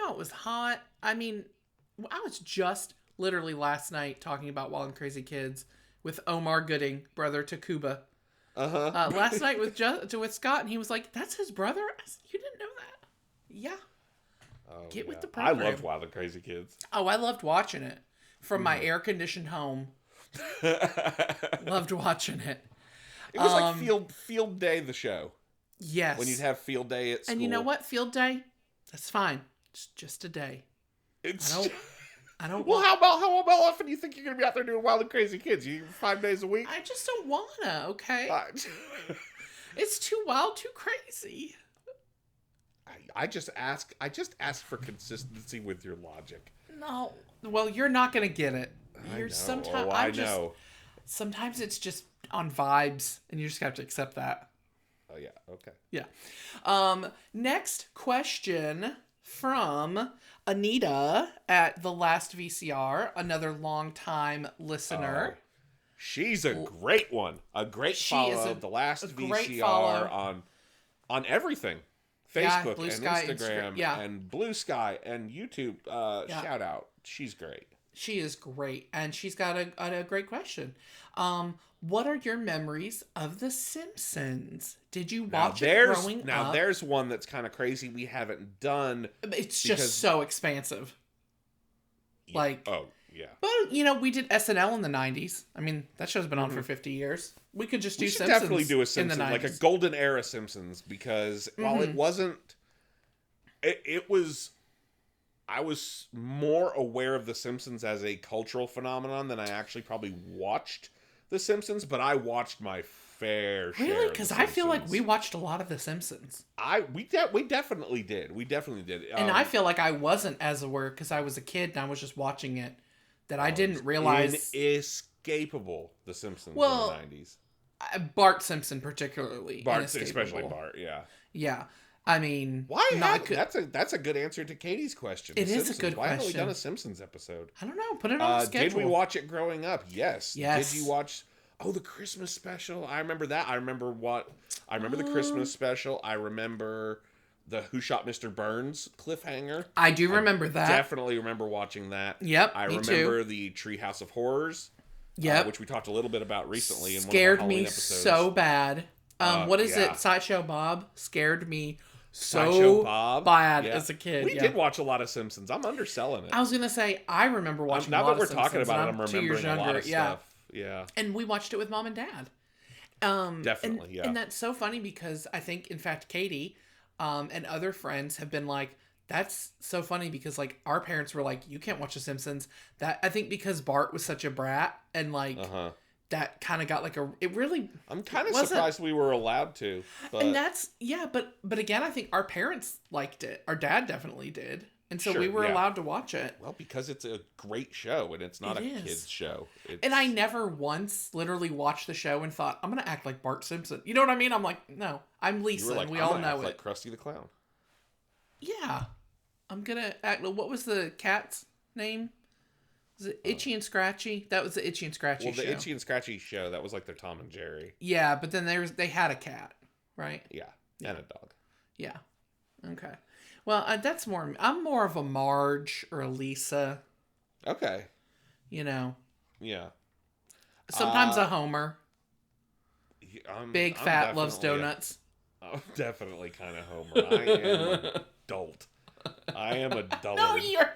It was hot. I mean, I was just literally last night talking about Wild and Crazy Kids with Omar Gooding, brother to Cuba. last night with Scott, and he was like, "That's his brother." I said, "You didn't know that?" Yeah. Get with the program. I loved Wild and Crazy Kids. Oh, I loved watching it from my air-conditioned home. Loved watching it. It was like field day, the show. Yes. When you'd have field day at school. And you know what? Field day, that's fine. It's just a day. I don't. Well, how often do you think you're gonna be out there doing Wild and Crazy Kids? 5 days a week? I just don't wanna. Okay. It's too wild, too crazy. I just ask for consistency with your logic. No. Well, you're not gonna get it. I know. Sometimes it's just on vibes, and you just have to accept that. Oh yeah. Okay. Yeah. Next question from Anita at The Last VCR, another longtime listener. She's a great one. A great follow of The Last VCR on everything. Facebook Blue and Sky, Instagram and Blue Sky and YouTube. Shout out. She's great. She is great. And she's got a great question. What are your memories of The Simpsons? Did you watch it growing up? Now, there's one that's kind of crazy we haven't done. It's just so expansive. Like, oh, yeah. But, we did SNL in the 90s. I mean, that show's been on for 50 years. We could just do Simpsons. Definitely do a Simpsons, like a golden era Simpsons, because while it wasn't, it was, I was more aware of The Simpsons as a cultural phenomenon than I actually probably watched The Simpsons, but I watched my fair share. Really? Because I feel like we watched a lot of The Simpsons. We definitely did. We definitely did. And I feel like I wasn't as aware because I was a kid and I was just watching it that I didn't realize. Inescapable, The Simpsons in the 90s. Bart Simpson particularly. Bart, especially Bart, yeah. Yeah. I mean, why? That's a good answer to Katie's question. It is a good question. Why haven't we done a Simpsons episode? I don't know. Put it on the schedule. Did we watch it growing up? Yes. Yes. Did you watch? Oh, the Christmas special. I remember that. I remember the Christmas special. I remember the Who Shot Mr. Burns cliffhanger. I do remember that. Definitely remember watching that. Yep. I remember the Treehouse of Horrors. Yep. Which we talked a little bit about recently in Scared one of the Halloween me episodes. so bad. What is it? Sideshow Bob scared me so bad as a kid. We did watch a lot of Simpsons. I'm underselling it. I was gonna say I remember watching. Now a lot that we're of talking Simpsons, about it, I'm remembering a lot of stuff. Yeah. And we watched it with Mom and Dad. Definitely, and that's so funny because I think, in fact, Katie and other friends have been like, that's so funny because, like, our parents were like, you can't watch The Simpsons. That I think because Bart was such a brat and, like, that kind of got, like, it really... I'm kind of surprised we were allowed to. But... And that's... Yeah, but again, I think our parents liked it. Our dad definitely did. And so we were allowed to watch it. Well, because it's a great show and it's not a kid's show. And I never once literally watched the show and thought, I'm going to act like Bart Simpson. You know what I mean? I'm like, no, I'm Lisa. Like, we all know it. Like Krusty the Clown. Yeah. I'm going to act... What was the cat's name? Was it Itchy and Scratchy? That was the Itchy and Scratchy show. Well, the Itchy and Scratchy show, that was like their Tom and Jerry. Yeah, but then they had a cat, right? Yeah, and a dog. Yeah. Okay. Well, I'm more of a Marge or a Lisa. Okay. Yeah. Sometimes a Homer. Big fat loves donuts. I'm definitely kind of Homer. I am an adult. I am a dullard. No, you're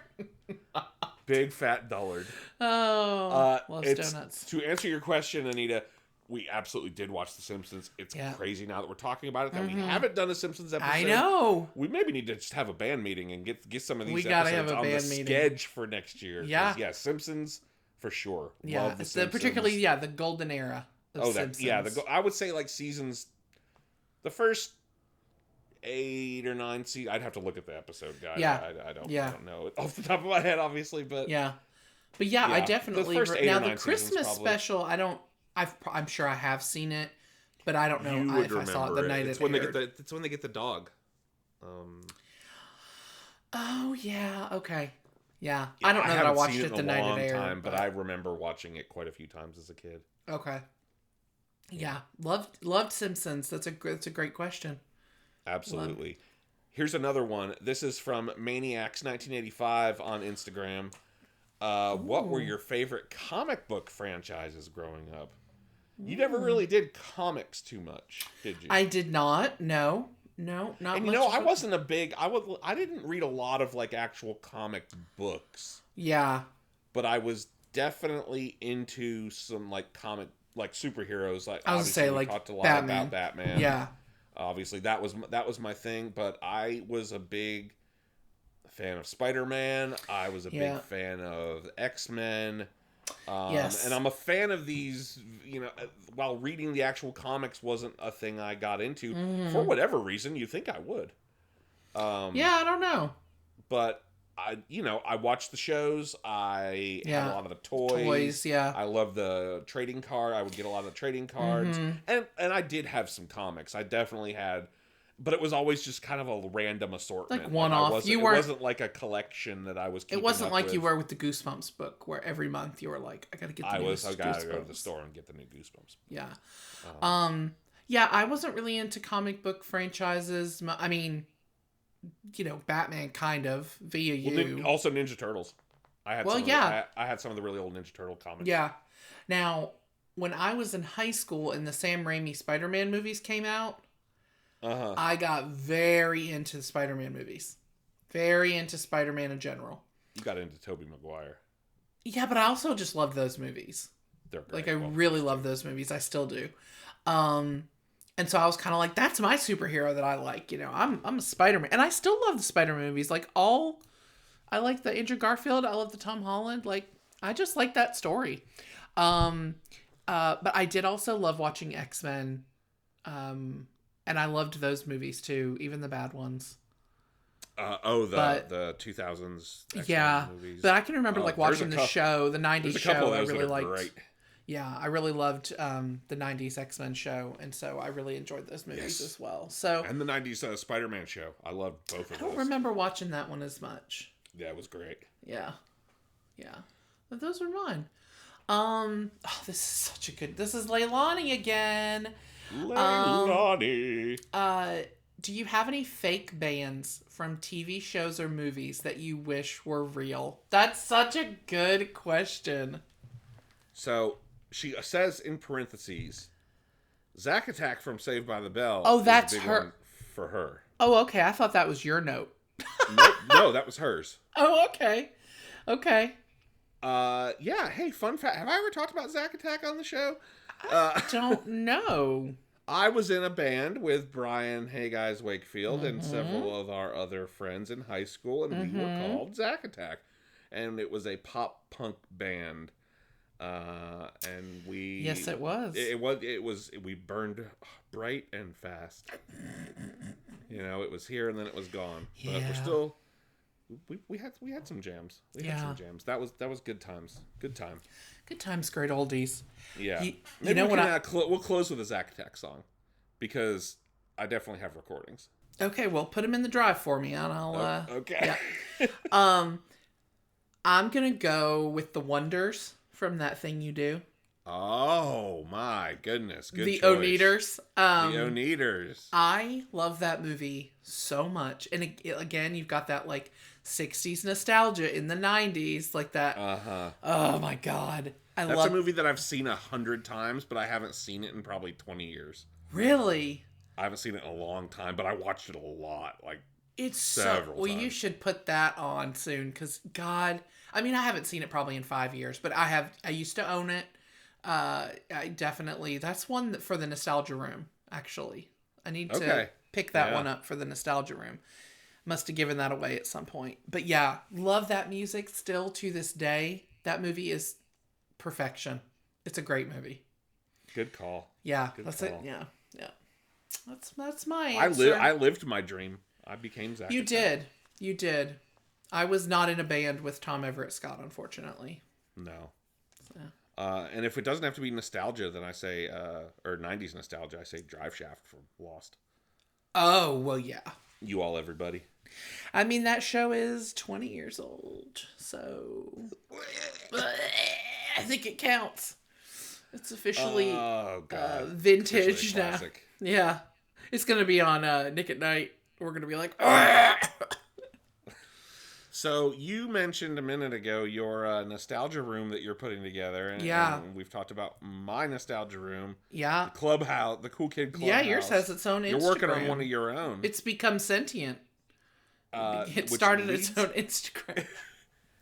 big fat dullard. Oh, loves donuts. To answer your question, Anita, we absolutely did watch The Simpsons. It's crazy now that we're talking about it that we haven't done a Simpsons episode. I know. We maybe need to just have a band meeting and get some of these episodes have a on band the schedule for next year. Yeah. Yeah, Simpsons for sure. Yeah, Love the Simpsons. particularly the golden era of Simpsons. I would say like seasons, the first 8 or 9 seasons. I'd have to look at the episode guide. I don't know it off the top of my head, obviously, but I definitely. The first 8 now or 9 the Christmas special, I'm sure I have seen it, but I don't know if I saw it the night it aired. It's when they get the dog. Oh yeah, okay, yeah. I don't know that I watched it the night it aired, but I remember watching it quite a few times as a kid. Okay. Yeah, loved Simpsons. That's a great question. Absolutely. Here's another one. This is from Maniacs 1985 on Instagram. What were your favorite comic book franchises growing up? You never really did comics too much, did you? I did not. No, not and much. I wasn't a big. I didn't read a lot of like actual comic books. Yeah. But I was definitely into some like comic like superheroes. Like I was obviously say we like talked a lot Batman. about Batman. Yeah. Obviously that was my thing. But I was a big fan of Spider-Man. I was a big fan of X-Men. Yes. And I'm a fan of these, while reading the actual comics wasn't a thing I got into. For whatever reason, you think I would. Yeah, I don't know. But, I watched the shows. I had a lot of the toys. Toys, yeah. I love the trading card. I would get a lot of the trading cards. And I did have some comics. I definitely had... But it was always just kind of a random assortment. Like one-off. It wasn't like a collection that I was keeping It wasn't like with. you were with the Goosebumps book, where every month you were like, I gotta get the new Goosebumps. I gotta go to the store and get the new Goosebumps. Yeah. Yeah, I wasn't really into comic book franchises. I mean, Batman kind of, via you. Well, also Ninja Turtles. I had some of the really old Ninja Turtle comics. Yeah. Now, when I was in high school and the Sam Raimi Spider-Man movies came out, I got very into the Spider-Man movies. Very into Spider-Man in general. You got into Tobey Maguire. Yeah, but I also just loved those movies. They're great. Like, I really love those movies. I still do. And so I was kind of like, that's my superhero that I like. I'm a Spider-Man. And I still love the Spider-Man movies. I like the Andrew Garfield. I love the Tom Holland. Like, I just like that story. But I did also love watching X-Men. And I loved those movies too, even the bad ones. The 2000s X-Men movies. But I can remember watching the show, the 90s show. I really liked. Great. Yeah, I really loved the 90s X-Men show, and so I really enjoyed those movies as well. So and the 90s Spider-Man show. I loved both of those. I don't remember watching that one as much. Yeah, it was great. Yeah. But those were mine. This is such a good... This is Leilani again. Leilani. Do you have any fake bands from TV shows or movies that you wish were real? That's such a good question. So, she says in parentheses, Zack Attack from Saved by the Bell. Oh, that's her. For her. Oh, okay. I thought that was your note. No, that was hers. Oh, okay. Yeah, hey, fun fact. Have I ever talked about Zack Attack on the show? I don't know. I was in a band with Brian Hey Guys Wakefield and several of our other friends in high school, and we were called Zack Attack. And it was a pop punk band. And we... Yes, it was. It was... We burned bright and fast. It was here and then it was gone. Yeah. But we're still... We had some jams. That was good times. Good time. Good times, great oldies. Yeah. We'll close with a Zack Attack song, because I definitely have recordings. Okay, well, put them in the drive for me, and I'll. Okay. Yeah. I'm gonna go with The Wonders from That Thing You Do. Oh my goodness! Good The choice. Oneaters. The Oneaters. I love that movie so much, and again, you've got that 60s nostalgia in the 90s, like that. Oh my god, That's a movie that I've seen 100 times, but I haven't seen it in probably 20 years. Really? I haven't seen it in a long time, but I watched it a lot, it's several times. You should put that on soon, because God, I mean, I haven't seen it probably in 5 years, but I used to own it. I definitely, that's one for the nostalgia room. Actually, I need to pick that one up for the nostalgia room. Must have given that away at some point. But yeah, love that music still to this day. That movie is perfection. It's a great movie. Good call. Yeah, that's it. Yeah. That's my answer. I lived my dream. I became Zack. You did. I was not in a band with Tom Everett Scott, unfortunately. No. And if it doesn't have to be nostalgia, then I say, or 90s nostalgia, I say Drive Shaft from Lost. Oh, well, yeah. You All Everybody. I mean, that show is 20 years old, so I think it counts. It's officially vintage now. Yeah. It's going to be on Nick at Night. We're going to be like... So you mentioned a minute ago your nostalgia room that you're putting together. And we've talked about my nostalgia room. Yeah. The clubhouse, the Cool Kid Clubhouse. Yeah, yours has its own Instagram. You're working on one of your own. It's become sentient. It started its own Instagram.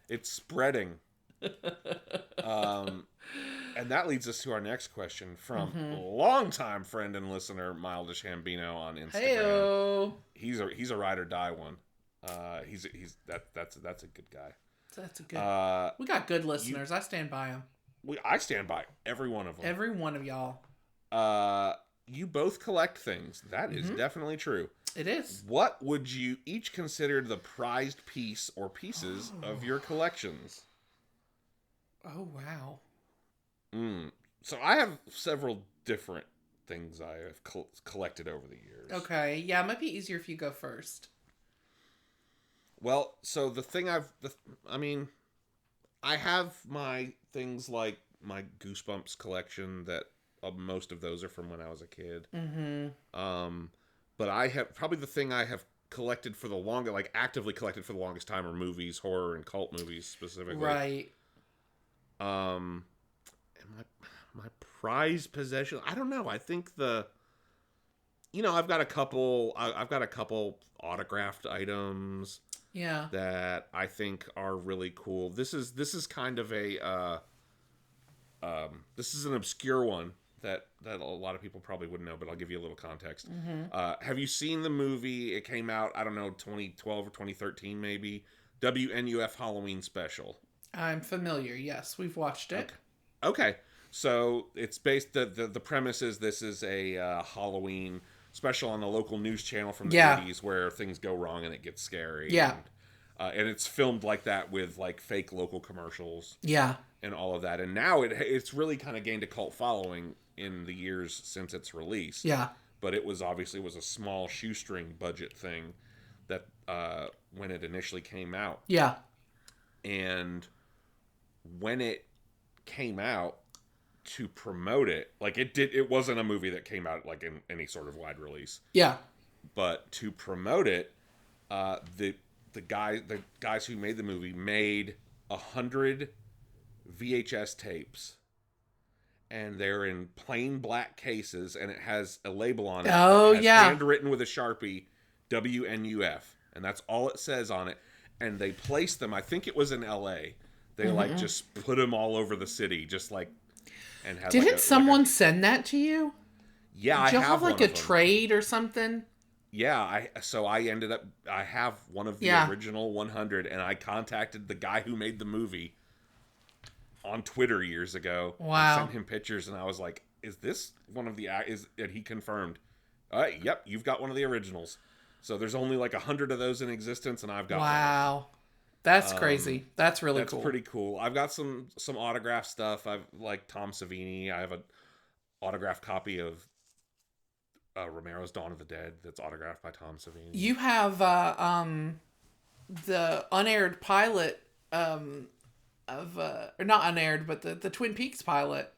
It's spreading. And that leads us to our next question from longtime friend and listener Mildish Hambino on Instagram. Hey-o. He's a ride or die one. That's a good guy. That's a good. We got good listeners. I stand by them. I stand by every one of them. Every one of y'all. You both collect things. That is definitely true. It is. What would you each consider the prized piece or pieces of your collections? Oh, wow. So I have several different things I have collected over the years. Okay. Yeah, it might be easier if you go first. Well, so the thing I have my things like my Goosebumps collection that most of those are from when I was a kid. But I have probably the thing I have collected for the longest, like actively collected for the longest time, are movies, horror and cult movies specifically. Right. And my prized possession, I don't know. I think I've got a couple autographed items. Yeah. That I think are really cool. This is kind of a this is an obscure one that a lot of people probably wouldn't know, but I'll give you a little context. Have you seen the movie? It came out, I don't know, 2012 or 2013 maybe. WNUF Halloween Special. I'm familiar. Yes, we've watched it. Okay. So it's based the premise is this is a Halloween special on a local news channel from the 80s where things go wrong and it gets scary. Yeah. And it's filmed like that with like fake local commercials. Yeah. And all of that. And now it's really kind of gained a cult following in the years since its release. Yeah. But it was obviously a small shoestring budget thing that when it initially came out. Yeah. And when it came out, to promote it, like it wasn't a movie that came out like in any sort of wide release. Yeah. But to promote it, the guys who made the movie made 100 VHS tapes, and they're in plain black cases, and it has a label on it. Oh, yeah. Handwritten with a Sharpie, WNUF, and that's all it says on it. And they placed them. I think it was in LA. They like just put them all over the city, just like. And had Didn't someone send that to you? Yeah, Did you have like a trade or something? Yeah, I have one of the original 100, and I contacted the guy who made the movie on Twitter years ago. Wow. I sent him pictures, and I was like, "Is this one of the?" And he confirmed, "Yep, you've got one of the originals." So there's only like 100 of those in existence, and I've got one. Wow. That's crazy. That's really cool. That's pretty cool. I've got some autograph stuff. I've like Tom Savini. I have an autographed copy of Romero's Dawn of the Dead that's autographed by Tom Savini. You have the unaired pilot of or not unaired, but the Twin Peaks pilot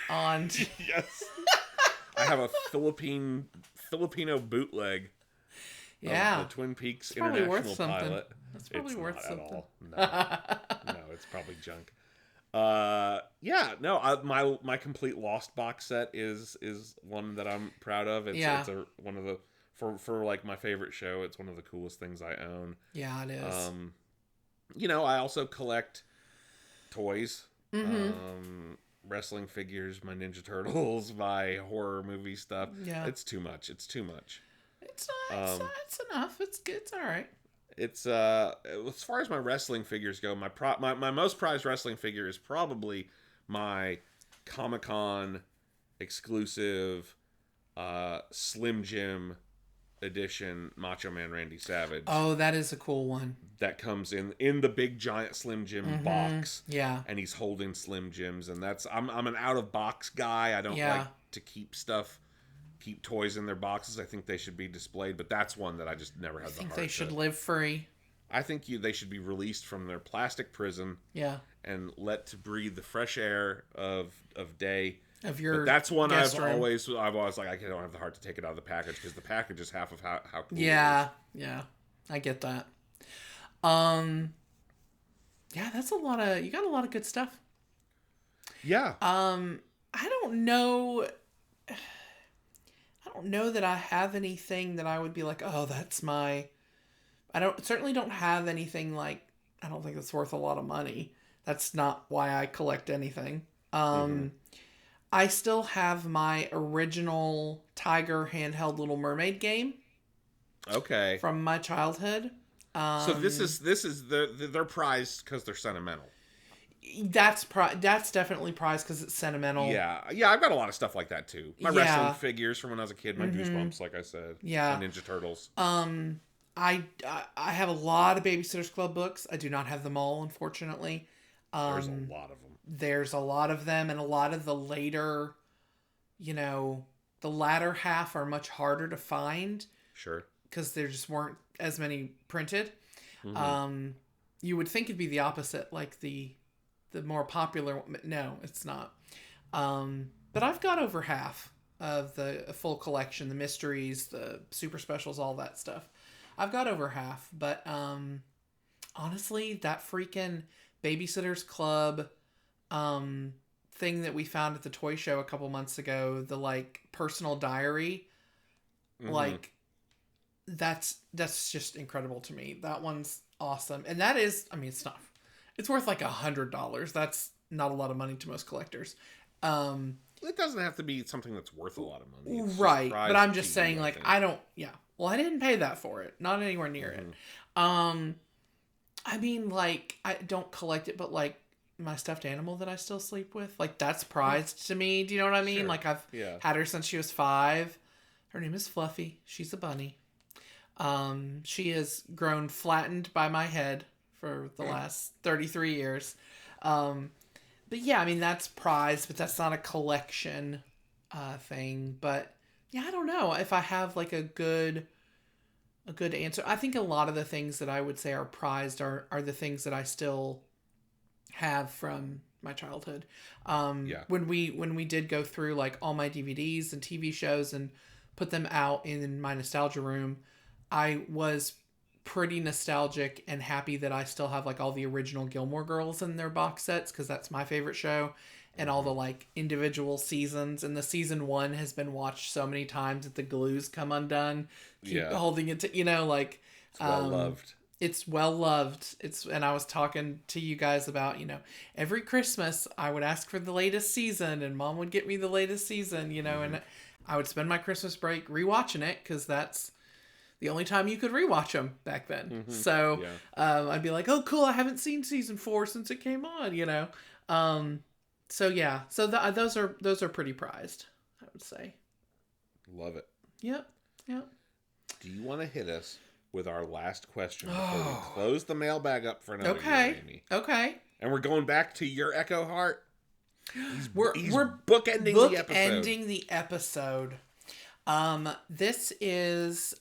on. Yes. I have a Filipino bootleg. Yeah. Of the Twin Peaks it's probably International worth something. pilot. That's probably it's worth not something. At all. No, it's probably junk. My complete Lost box set is one that I'm proud of. It's one of the for like my favorite show. It's one of the coolest things I own. Yeah, it is. I also collect toys, wrestling figures, my Ninja Turtles, my horror movie stuff. Yeah, it's too much. It's not. It's enough. It's good. It's all right. It's as far as my wrestling figures go, my most prized wrestling figure is probably my Comic-Con exclusive Slim Jim edition Macho Man Randy Savage. Oh, that is a cool one. That comes in the big giant Slim Jim box. Yeah. And he's holding Slim Jims, and I'm an out of box guy. I don't like to keep toys in their boxes. I think they should be displayed, but that's one that I just never had the heart to. I think they should live free. I think they should be released from their plastic prison. Yeah. And let to breathe the fresh air of day. Of your but that's one I've room. always like I don't have the heart to take it out of the package because the package is half of how cool it is. Yeah, I get that. Yeah, that's a lot of, you got a lot of good stuff. Yeah. I don't know. I don't know that I have anything that I would be like, oh, that's my. Certainly don't have anything like. I don't think it's worth a lot of money. That's not why I collect anything. I still have my original Tiger handheld Little Mermaid game. Okay. From my childhood. So this is they're prized because they're sentimental. That's definitely prized because it's sentimental. Yeah, I've got a lot of stuff like that too. My wrestling figures from when I was a kid, my Goosebumps, like I said. Yeah. My Ninja Turtles. I have a lot of Babysitter's Club books. I do not have them all, unfortunately. There's a lot of them. There's a lot of them, and a lot of the later, the latter half are much harder to find. Sure. Because there just weren't as many printed. You would think it'd be the opposite, like the more popular one. No, it's not. But I've got over half of the full collection, the mysteries, the super specials, all that stuff. I've got over half, but honestly, that freaking Babysitter's Club thing that we found at the toy show a couple months ago, the like personal diary, like that's just incredible to me. That one's awesome, and that is, I mean, it's worth like $100. That's not a lot of money to most collectors. It doesn't have to be something that's worth a lot of money. It's right, but I'm just saying, like, I don't. Yeah, well, I didn't pay that for it. Not anywhere near it. I mean, like, I don't collect it, but like my stuffed animal that I still sleep with, like, that's prized to me. Do you know what I mean? Sure. Like, I've had her since she was 5. Her name is Fluffy. She's a bunny. She has grown flattened by my head for the last 33 years. But yeah, I mean, that's prized, but that's not a collection thing. But yeah, I don't know if I have like a good answer. I think a lot of the things that I would say are prized are the things that I still have from my childhood. When we did go through like all my DVDs and TV shows and put them out in my nostalgia room, I was pretty nostalgic and happy that I still have like all the original Gilmore Girls in their box sets, because that's my favorite show, and all the like individual seasons, and the season 1 has been watched so many times that the glues come undone. Keep holding it to, like, it's well loved. It's well loved. And I was talking to you guys about, every Christmas I would ask for the latest season and Mom would get me the latest season, and I would spend my Christmas break rewatching it, because that's the only time you could rewatch them back then. So I'd be like, oh, cool, I haven't seen season 4 since it came on, So yeah, so those are pretty prized, I would say. Love it. Yep. Do you want to hit us with our last question before we close the mailbag up for another year, Amy? Okay. And we're going back to your Echo Heart. We're bookending the episode. Bookending the episode. This is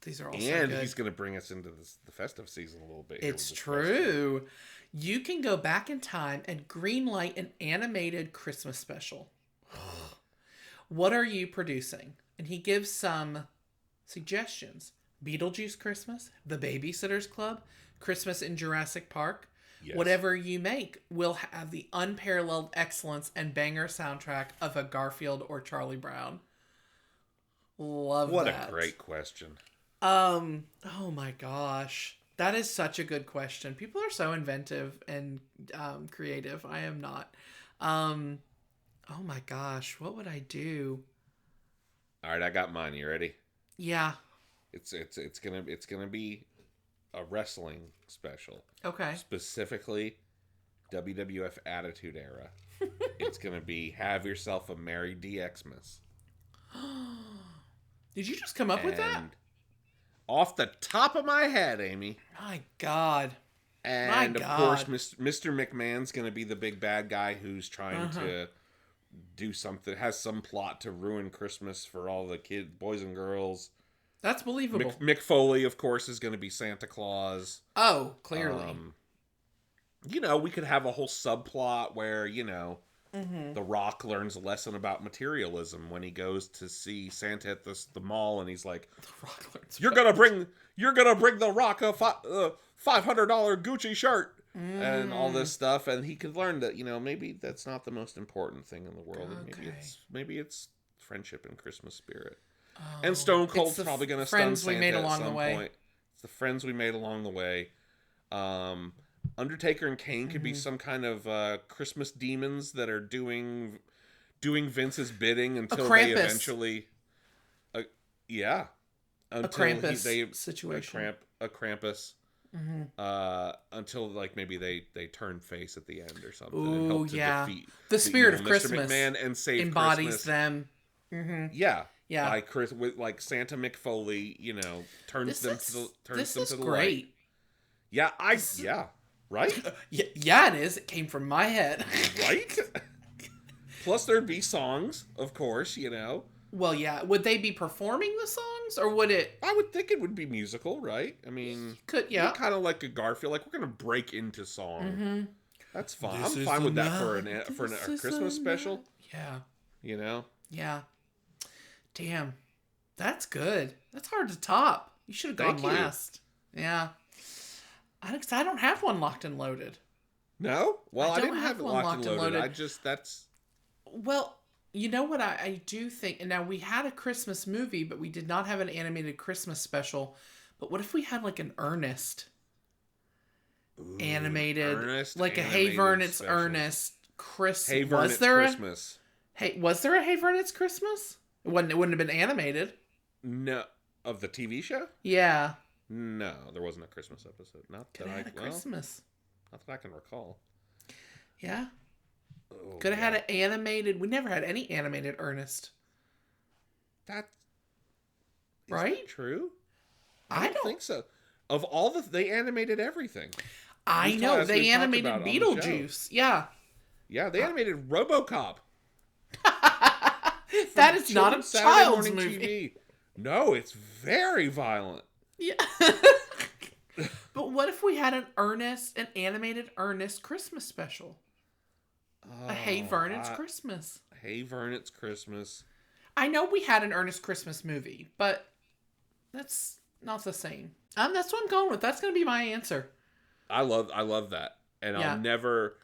these are all so good. And he's going to bring us into the festive season a little bit. It's true. You can go back in time and greenlight an animated Christmas special. What are you producing? And he gives some suggestions. Beetlejuice Christmas, The Babysitter's Club, Christmas in Jurassic Park. Yes. Whatever you make will have the unparalleled excellence and banger soundtrack of a Garfield or Charlie Brown. Love that. What a great question. Oh my gosh. That is such a good question. People are so inventive and creative. I am not. Oh my gosh, what would I do? All right, I got mine. You ready? Yeah. It's gonna be a wrestling special. Okay. Specifically, WWF Attitude Era. It's gonna be Have Yourself a Merry DXmas. Did you just come up with that? Off the top of my head, Amy. My God. And of course, Mr. McMahon's gonna be the big bad guy who's trying to do something, has some plot to ruin Christmas for all the kids, boys and girls. That's believable. Mick Foley, of course, is going to be Santa Claus. Oh, clearly. We could have a whole subplot where, Mm-hmm. The Rock learns a lesson about materialism when he goes to see Santa at the mall, and he's like, The Rock learns you're gonna bring the Rock a $500 Gucci shirt and all this stuff, and he could learn that, maybe that's not the most important thing in the world, and maybe it's friendship and Christmas spirit. And Stone Cold's probably gonna stun Santa at some point. It's the friends we made along the way. Undertaker and Kane could be some kind of Christmas demons that are doing Vince's bidding until they eventually, until a Krampus situation, a Krampus, until like maybe they turn face at the end or something. Ooh, and help to defeat the spirit of Mr. Christmas McMahon and save embodies Christmas. them. Mm-hmm. Yeah. Yeah. Like Santa McFoley, turns them to the This is light. great. Yeah, right? Yeah, it is. It came from my head. Right? Plus there'd be songs, of course, Well, yeah. Would they be performing the songs, or would it? I would think it would be musical, right? I mean, kind of like a Garfield. Like, we're gonna break into song. Mm-hmm. That's fine. I'm fine with that for a Christmas special. Yeah. Yeah. Damn, that's good. That's hard to top. You should have gone last. Yeah. I don't have one locked and loaded. No? Well, I didn't have it locked and loaded. Well, you know what I do think, and now we had a Christmas movie, but we did not have an animated Christmas special. But what if we had like an Ernest animated, like a Hey Vernon's special. Ernest Christmas? Hey Vernon's Christmas. Was there a Hey Vernon's Christmas? It wouldn't have been animated. No, of the TV show? Yeah. No, there wasn't a Christmas episode. Not that I can recall. Yeah. Could have had an animated. We never had any animated Ernest. That true? I don't think so. Of all they animated everything. I know they animated Beetlejuice. Yeah. Yeah, they animated RoboCop. That is not a child's movie. TV. No, it's very violent. Yeah. But what if we had an animated Ernest Christmas special? A Hey Vernon's Christmas. Hey Vernon's Christmas. I know we had an Ernest Christmas movie, but that's not the same. That's what I'm going with. That's going to be my answer. I love that. And I'll never...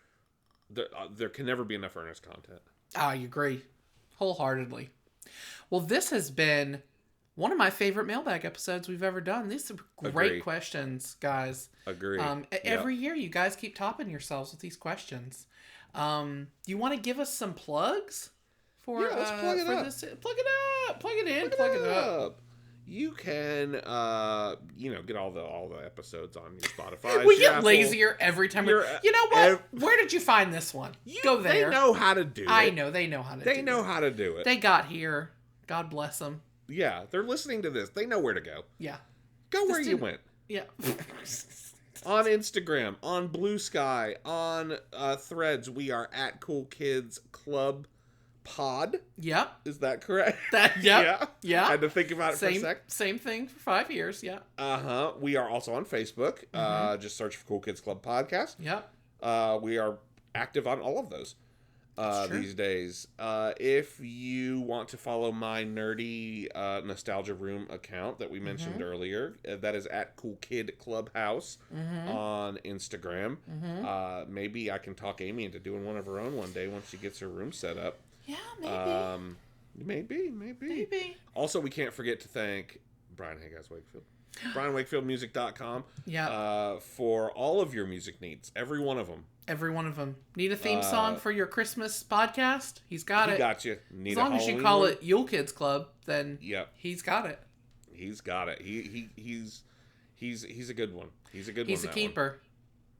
There can never be enough Ernest content. I agree. Wholeheartedly. Well, this has been one of my favorite mailbag episodes we've ever done. These are great questions, guys. Agree. Every year, you guys keep topping yourselves with these questions. Do you want to give us some plugs for? Yeah, let's plug it up. Plug it up. Plug it in. Plug it up. You can, get all the episodes on your Spotify. We get lazier every time. You know what? Where did you find this one? Go there. They know how to do it. I know they know how to. They know how to do it. They got here. God bless them. Yeah, they're listening to this. They know where to go. Yeah. Go where you went. Yeah. On Instagram, on Blue Sky, on Threads, we are at Cool Kids Club Pod. Yep. Is that correct? Yeah. I had to think about it for a sec. Same thing for 5 years. Yeah. We are also on Facebook. Just search for Cool Kids Club Podcast. Yep. We are active on all of those these days. If you want to follow my nerdy Nostalgia Room account that we mentioned earlier, that is at Cool Kid Clubhouse on Instagram. Maybe I can talk Amy into doing one of her own one day once she gets her room set up. Yeah, maybe. Maybe. Also, we can't forget to thank Brian Hayes Wakefield. BrianWakefieldMusic.com. For all of your music needs. Every one of them. Need a theme song for your Christmas podcast? He's got it. He got you. As long as you call it Yule Kids Club, then he's got it. He's got it. He's a good one. He's a keeper.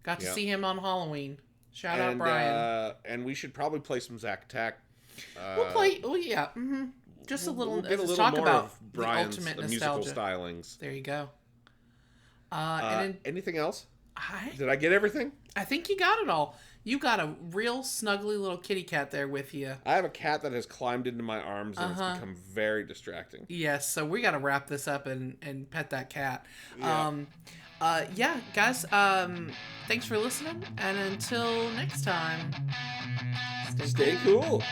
Got to see him on Halloween. Shout out Brian. And we should probably play some Zack Attack. We'll play. Oh yeah. Just a little. Let's talk about Brian's the ultimate musical stylings. There you go. And then, anything else? Did I get everything? I think you got it all. You got a real snuggly little kitty cat there with you. I have a cat that has climbed into my arms and it's become very distracting. Yes, so we got to wrap this up and pet that cat. Yeah. Guys, thanks for listening, and until next time, Stay cool.